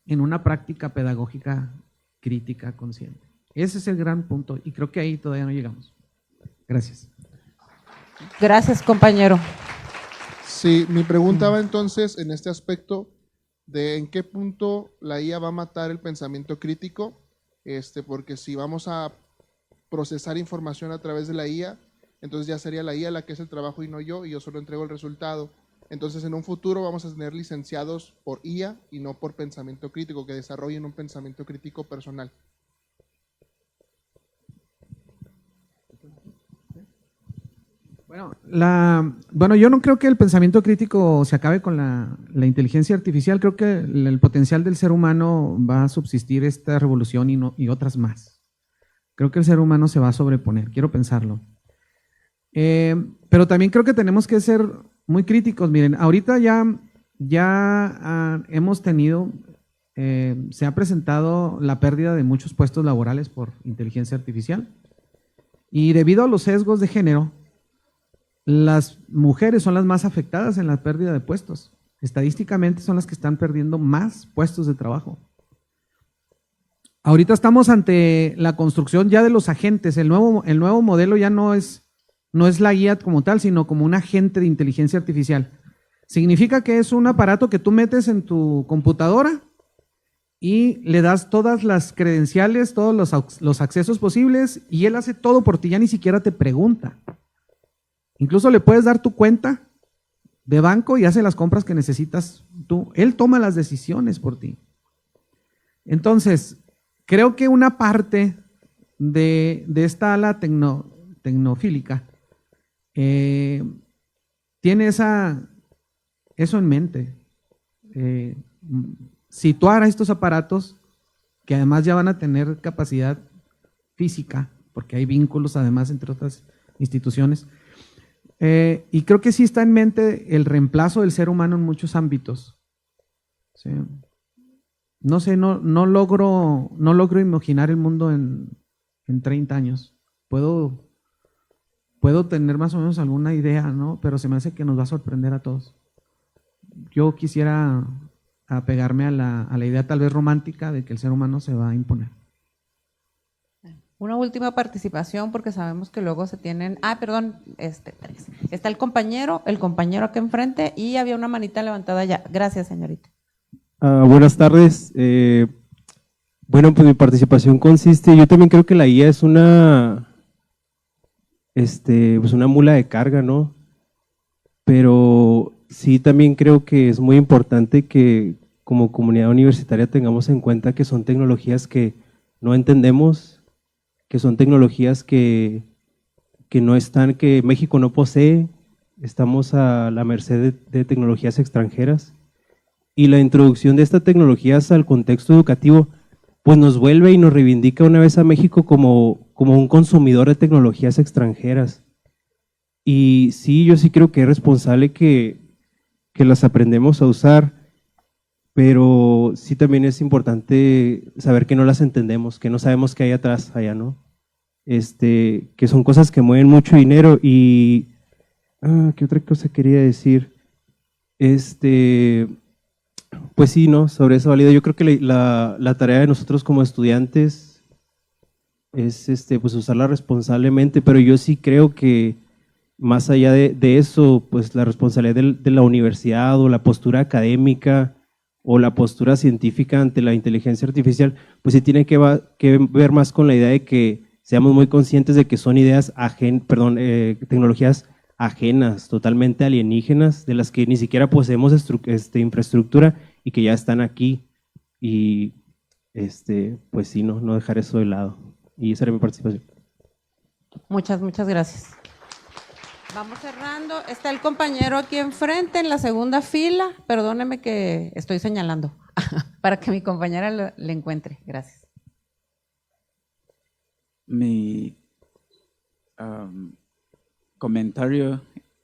en una práctica pedagógica crítica, consciente. Ese es el gran punto y creo que ahí todavía no llegamos. Gracias. Gracias, compañero. Sí, mi pregunta va entonces en este aspecto de en qué punto la IA va a matar el pensamiento crítico, porque si vamos a procesar información a través de la IA, entonces ya sería la IA la que hace el trabajo y no yo, y yo solo entrego el resultado. Entonces en un futuro vamos a tener licenciados por IA y no por pensamiento crítico, que desarrollen un pensamiento crítico personal. Bueno, yo no creo que el pensamiento crítico se acabe con la inteligencia artificial. Creo que el potencial del ser humano va a subsistir esta revolución y otras más. Creo que el ser humano se va a sobreponer, quiero pensarlo. Pero también creo que tenemos que ser muy críticos. Miren, ahorita ya hemos tenido, se ha presentado la pérdida de muchos puestos laborales por inteligencia artificial. Y debido a los sesgos de género, las mujeres son las más afectadas en la pérdida de puestos. Estadísticamente son las que están perdiendo más puestos de trabajo. Ahorita estamos ante la construcción ya de los agentes. El nuevo modelo ya no es la guía como tal, sino como un agente de inteligencia artificial. Significa que es un aparato que tú metes en tu computadora y le das todas las credenciales, todos los accesos posibles y él hace todo por ti, ya ni siquiera te pregunta. Incluso le puedes dar tu cuenta de banco y hace las compras que necesitas tú. Él toma las decisiones por ti. Entonces, creo que una parte de esta ala tecnofílica tiene eso en mente. Situar a estos aparatos, que además ya van a tener capacidad física, porque hay vínculos además entre otras instituciones, y creo que sí está en mente el reemplazo del ser humano en muchos ámbitos. ¿Sí? No sé, no logro imaginar el mundo en 30 años. Puedo puedo tener más o menos alguna idea, ¿no? Pero se me hace que nos va a sorprender a todos. Yo quisiera apegarme a la idea tal vez romántica de que el ser humano se va a imponer. Una última participación porque sabemos que luego se tienen… perdón, tres. Está el compañero acá enfrente y había una manita levantada ya. Gracias, señorita. Buenas tardes. Bueno, pues mi participación consiste, yo también creo que la IA es pues una mula de carga, ¿no? Pero sí también creo que es muy importante que como comunidad universitaria tengamos en cuenta que son tecnologías que no entendemos, que son tecnologías que no están, que México no posee, estamos a la merced de tecnologías extranjeras, y la introducción de estas tecnologías al contexto educativo pues nos vuelve y nos reivindica una vez a México como un consumidor de tecnologías extranjeras. Y sí, yo sí creo que es responsable que las aprendemos a usar, pero sí también es importante saber que no las entendemos, que no sabemos qué hay atrás allá, ¿no? Que son cosas que mueven mucho dinero. Y ¿qué otra cosa quería decir? Pues sí, ¿no? Sobre esa validez, yo creo que la tarea de nosotros como estudiantes es pues usarla responsablemente, pero yo sí creo que más allá de eso, pues la responsabilidad de la universidad o la postura académica o la postura científica ante la inteligencia artificial, pues sí tiene que ver más con la idea de que seamos muy conscientes de que son tecnologías ajenas, totalmente alienígenas, de las que ni siquiera poseemos infraestructura y que ya están aquí. Y pues sí, no dejar eso de lado. Y esa era mi participación. Muchas gracias. Vamos cerrando. Está el compañero aquí enfrente en la segunda fila. Perdóneme que estoy señalando para que mi compañera le encuentre. Gracias. Mi comentario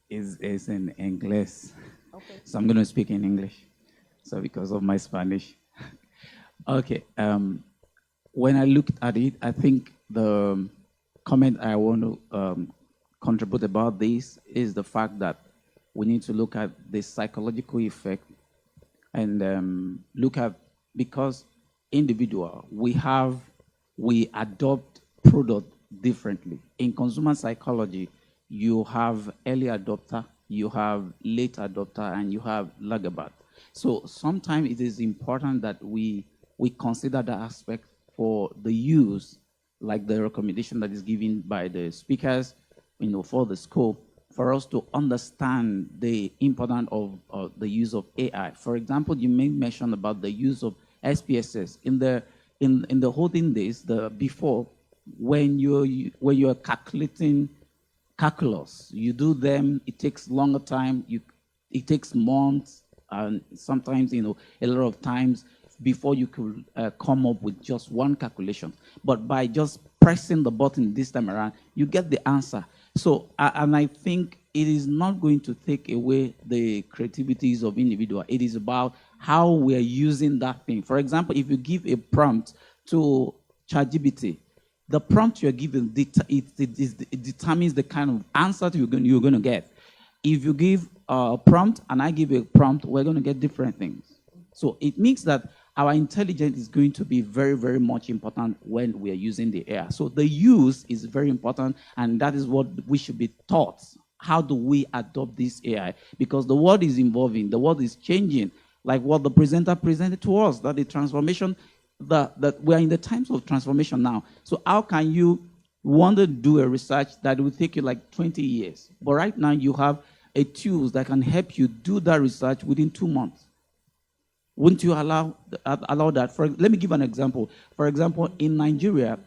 is in English, okay. So I'm going to speak in English. So because of my Spanish, okay. When I looked at it, I think the comment I want to contribute about this is the fact that we need to look at the psychological effect and look at, because individual we adopt product differently. In consumer psychology, you have early adopter, you have late adopter, and you have lagabot. So sometimes it is important that we consider that aspect for the use, like the recommendation that is given by the speakers, for the scope, for us to understand the importance of the use of AI. For example, you made mention about the use of SPSS in the olden days. Before, when you're calculating calculus, you do them. It takes longer time. It takes months, and sometimes a lot of times before you could come up with just one calculation. But by just pressing the button this time around, you get the answer. So, and I think it is not going to take away the creativities of individual. It is about how we are using that thing. For example, if you give a prompt to ChatGPT, the prompt you're given, it determines the kind of answer you're going to get. If you give a prompt and I give a prompt, we're going to get different things. So it means that our intelligence is going to be very, very much important when we are using the AI. So the use is very important, and that is what we should be taught. How do we adopt this AI? Because the world is evolving, the world is changing, like what the presenter presented to us, that the transformation, that we are in the times of transformation now. So how can you want to do a research that will take you like 20 years? But right now you have a tools that can help you do that research within 2 months. Wouldn't you allow that? Let me give an example. For example, in Nigeria,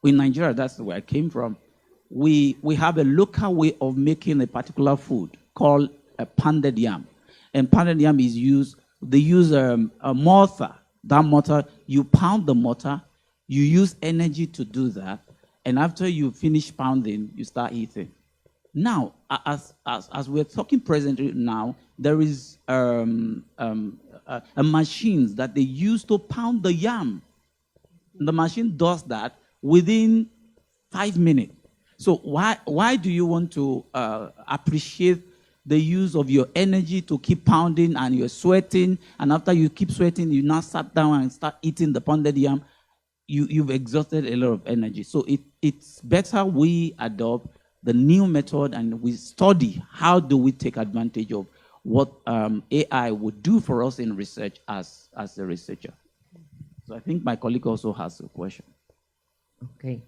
that's where I came from, we have a local way of making a particular food called a pounded yam. And pounded yam is they use a mortar. That mortar, you pound the mortar, you use energy to do that, and after you finish pounding, you start eating. Now, as we're talking presently now, there is a machine that they use to pound the yam. The machine does that within 5 minutes. So why do you want to appreciate the use of your energy to keep pounding and you're sweating, and after you keep sweating, you now sat down and start eating the pounded yam? You've exhausted a lot of energy. So it's better we adopt the new method and we study how do we take advantage of what AI would do for us in research as a researcher. So I think my colleague also has a question. Ok.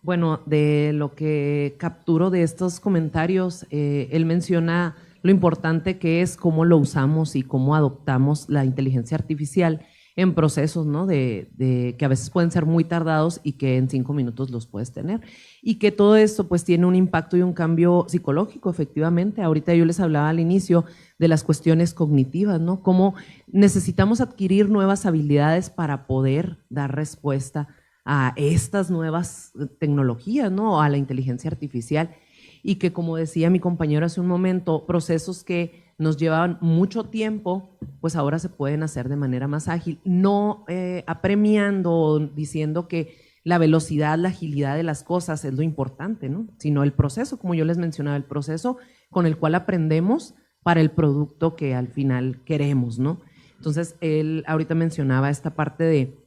Bueno, de lo que capturo de estos comentarios, él menciona lo importante que es cómo lo usamos y cómo adoptamos la inteligencia artificial en procesos, ¿no? de que a veces pueden ser muy tardados y que en 5 minutos los puedes tener. Y que todo esto pues tiene un impacto y un cambio psicológico, efectivamente. Ahorita yo les hablaba al inicio de las cuestiones cognitivas, ¿no? Cómo necesitamos adquirir nuevas habilidades para poder dar respuesta a estas nuevas tecnologías, ¿no? A la inteligencia artificial. Y que, como decía mi compañero hace un momento, procesos que nos llevaban mucho tiempo, pues ahora se pueden hacer de manera más ágil, no apremiando o diciendo que la velocidad, la agilidad de las cosas es lo importante, ¿no? Sino el proceso, como yo les mencionaba, el proceso con el cual aprendemos para el producto que al final queremos, ¿no? Entonces, él ahorita mencionaba esta parte de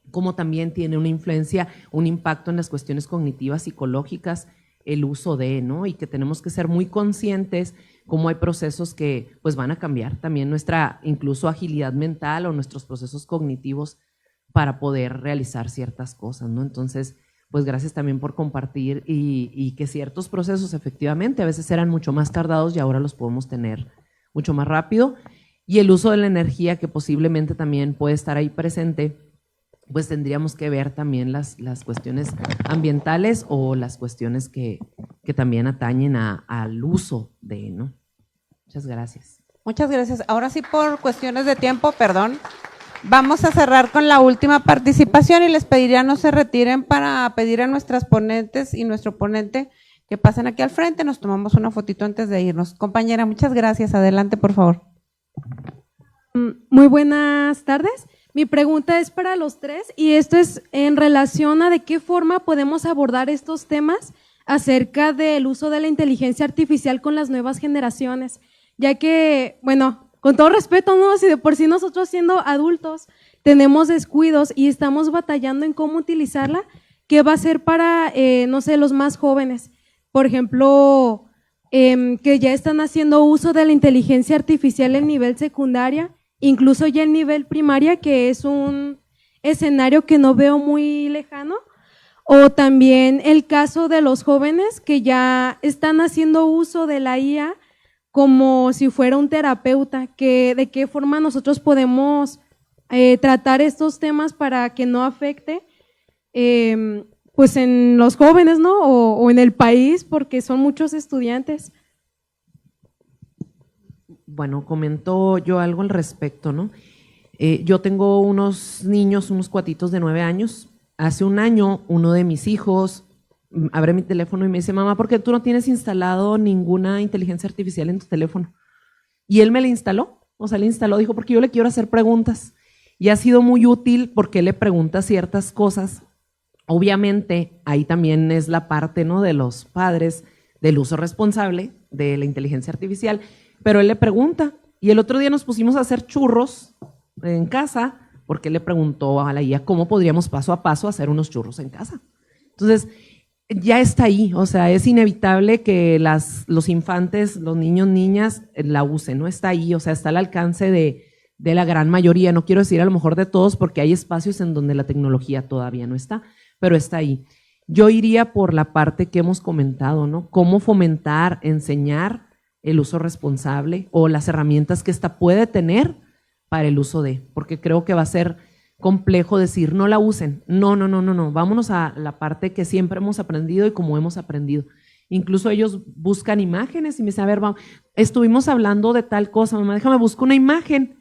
cómo también tiene una influencia, un impacto en las cuestiones cognitivas, psicológicas, el uso de, ¿no? Y que tenemos que ser muy conscientes cómo hay procesos que pues van a cambiar también nuestra incluso agilidad mental o nuestros procesos cognitivos para poder realizar ciertas cosas, ¿no? Entonces, pues gracias también por compartir y que ciertos procesos efectivamente a veces eran mucho más tardados y ahora los podemos tener mucho más rápido. Y el uso de la energía que posiblemente también puede estar ahí presente, pues tendríamos que ver también las cuestiones ambientales o las cuestiones que también atañen al uso de, ¿no? Muchas gracias. Muchas gracias. Ahora sí, por cuestiones de tiempo, perdón, vamos a cerrar con la última participación y les pediría no se retiren para pedir a nuestras ponentes y nuestro ponente que pasen aquí al frente. Nos tomamos una fotito antes de irnos. Compañera, muchas gracias. Adelante, por favor. Muy buenas tardes. Mi pregunta es para los tres y esto es en relación a de qué forma podemos abordar estos temas acerca del uso de la inteligencia artificial con las nuevas generaciones, ya que, bueno, con todo respeto, ¿no? Si de por sí nosotros siendo adultos tenemos descuidos y estamos batallando en cómo utilizarla, ¿qué va a ser para, no sé, los más jóvenes? Por ejemplo, que ya están haciendo uso de la inteligencia artificial en nivel secundaria, incluso ya en nivel primaria, que es un escenario que no veo muy lejano, o también el caso de los jóvenes que ya están haciendo uso de la IA como si fuera un terapeuta, que de qué forma nosotros podemos tratar estos temas para que no afecte pues en los jóvenes, ¿no? O en el país, porque son muchos estudiantes. Bueno, comento yo algo al respecto, ¿no? Yo tengo unos niños, unos cuatitos de 9 años. Hace un año, uno de mis hijos abre mi teléfono y me dice, mamá, ¿por qué tú no tienes instalado ninguna inteligencia artificial en tu teléfono? Y él me la instaló, o sea, le instaló, dijo, porque yo le quiero hacer preguntas. Y ha sido muy útil porque él le pregunta ciertas cosas. Obviamente, ahí también es la parte, ¿no?, de los padres, del uso responsable de la inteligencia artificial. Pero él le pregunta, y el otro día nos pusimos a hacer churros en casa, porque él le preguntó a la IA cómo podríamos paso a paso hacer unos churros en casa. Entonces, ya está ahí, o sea, es inevitable que los infantes, los niños, niñas, la usen, ¿no? Está ahí, o sea, está al alcance de la gran mayoría, no quiero decir a lo mejor de todos, porque hay espacios en donde la tecnología todavía no está, pero está ahí. Yo iría por la parte que hemos comentado, ¿no? Cómo fomentar, enseñar el uso responsable o las herramientas que ésta puede tener para el uso de, porque creo que va a ser complejo decir no la usen, no, vámonos a la parte que siempre hemos aprendido y como hemos aprendido. Incluso ellos buscan imágenes y me dicen, a ver, vamos, estuvimos hablando de tal cosa, mamá, déjame buscar una imagen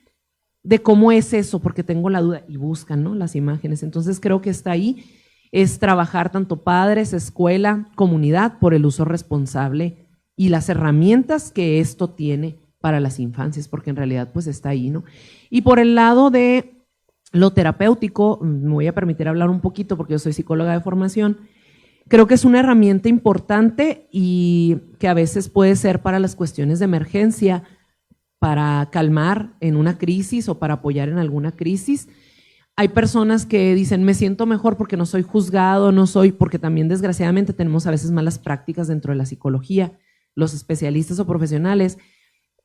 de cómo es eso, porque tengo la duda, y buscan, ¿no?, las imágenes. Entonces creo que está ahí, es trabajar tanto padres, escuela, comunidad por el uso responsable y las herramientas que esto tiene para las infancias, porque en realidad pues está ahí, ¿no? Y por el lado de lo terapéutico, me voy a permitir hablar un poquito porque yo soy psicóloga de formación, Creo que es una herramienta importante y que a veces puede ser para las cuestiones de emergencia, para calmar en una crisis o para apoyar en alguna crisis. Hay personas que dicen, me siento mejor porque no soy juzgado, porque también desgraciadamente tenemos a veces malas prácticas dentro de la psicología. Los especialistas o profesionales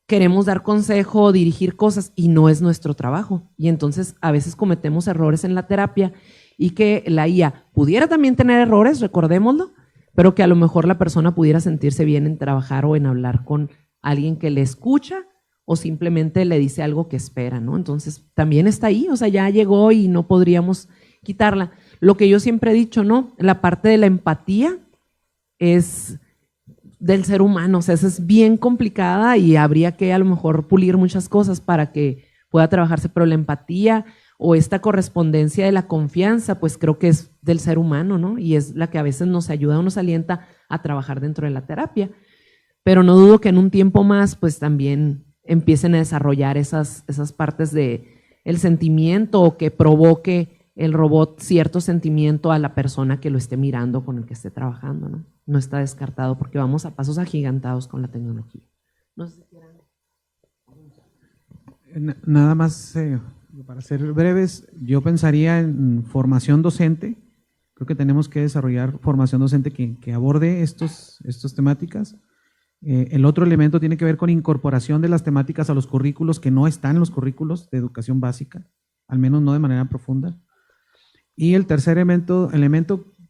queremos dar consejo, dirigir cosas y no es nuestro trabajo. Y entonces a veces cometemos errores en la terapia y que la IA pudiera también tener errores, recordémoslo, pero que a lo mejor la persona pudiera sentirse bien en trabajar o en hablar con alguien que le escucha o simplemente le dice algo que espera, ¿no? Entonces también está ahí, o sea, ya llegó y no podríamos quitarla. Lo que yo siempre he dicho, ¿no? La parte de la empatía es del ser humano, o sea, esa es bien complicada y habría que a lo mejor pulir muchas cosas para que pueda trabajarse, pero la empatía o esta correspondencia de la confianza, pues creo que es del ser humano, ¿no? Y es la que a veces nos ayuda o nos alienta a trabajar dentro de la terapia. Pero no dudo que en un tiempo más, pues también empiecen a desarrollar esas partes de el sentimiento o que provoque el robot cierto sentimiento a la persona que lo esté mirando, con el que esté trabajando, ¿no? No está descartado porque vamos a pasos agigantados con la tecnología. No sé si quieran. Nada más, para ser breves, yo pensaría en formación docente. Creo que tenemos que desarrollar formación docente que aborde estas temáticas. El otro elemento tiene que ver con incorporación de las temáticas a los currículos que no están en los currículos de educación básica, al menos no de manera profunda. Y el tercer elemento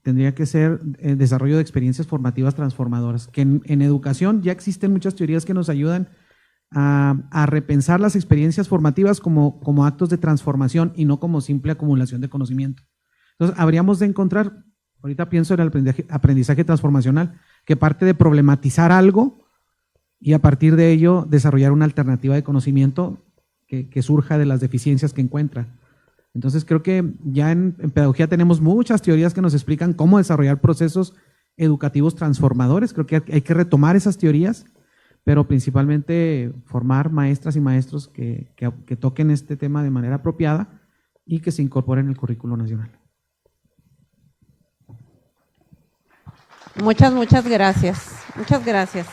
tendría que ser el desarrollo de experiencias formativas transformadoras, que en educación ya existen muchas teorías que nos ayudan a repensar las experiencias formativas como actos de transformación y no como simple acumulación de conocimiento. Entonces, habríamos de encontrar, ahorita pienso en el aprendizaje transformacional, que parte de problematizar algo y a partir de ello desarrollar una alternativa de conocimiento que surja de las deficiencias que encuentra. Entonces creo que ya en pedagogía tenemos muchas teorías que nos explican cómo desarrollar procesos educativos transformadores. Creo que hay que retomar esas teorías, pero principalmente formar maestras y maestros que toquen este tema de manera apropiada y que se incorporen en el currículo nacional. Muchas gracias. Muchas gracias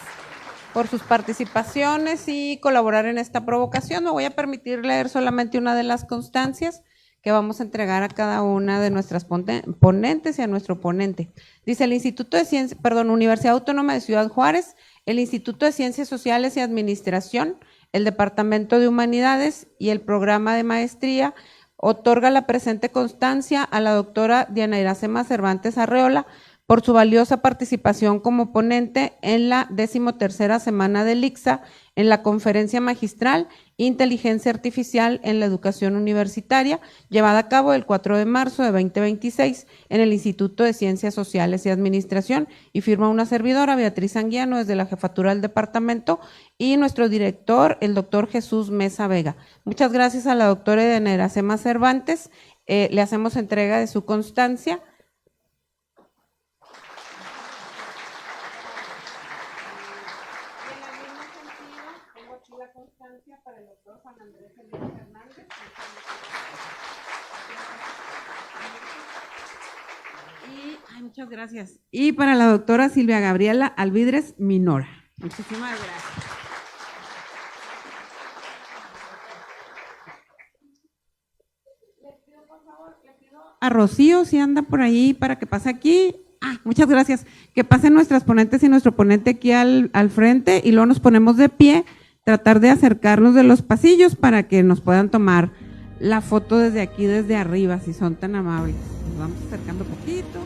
por sus participaciones y colaborar en esta provocación. Me voy a permitir leer solamente una de las constancias que vamos a entregar a cada una de nuestras ponentes y a nuestro ponente. Dice el Instituto de Ciencias, Universidad Autónoma de Ciudad Juárez, el Instituto de Ciencias Sociales y Administración, el Departamento de Humanidades y el Programa de Maestría otorga la presente constancia a la doctora Diana Iracema Cervantes Arreola por su valiosa participación como ponente en la 13ª semana del ICSA en la conferencia magistral Inteligencia Artificial en la Educación Universitaria, llevada a cabo el 4 de marzo de 2026 en el Instituto de Ciencias Sociales y Administración, y firma una servidora, Beatriz Anguiano, desde la jefatura del departamento, y nuestro director, el doctor Jesús Mesa Vega. Muchas gracias a la doctora Diana Iracema Cervantes. Le hacemos entrega de su constancia. Para el doctor Juan Andrés Hernández. Muchas gracias. Y para la doctora Silvia Gabriela Alvidres Minora. Muchísimas gracias. Le pido a Rocío, si anda por ahí, para que pase aquí. Muchas gracias. Que pasen nuestras ponentes y nuestro ponente aquí al frente y luego nos ponemos de pie. Tratar de acercarnos de los pasillos para que nos puedan tomar la foto desde aquí, desde arriba, si son tan amables. Nos vamos acercando poquito.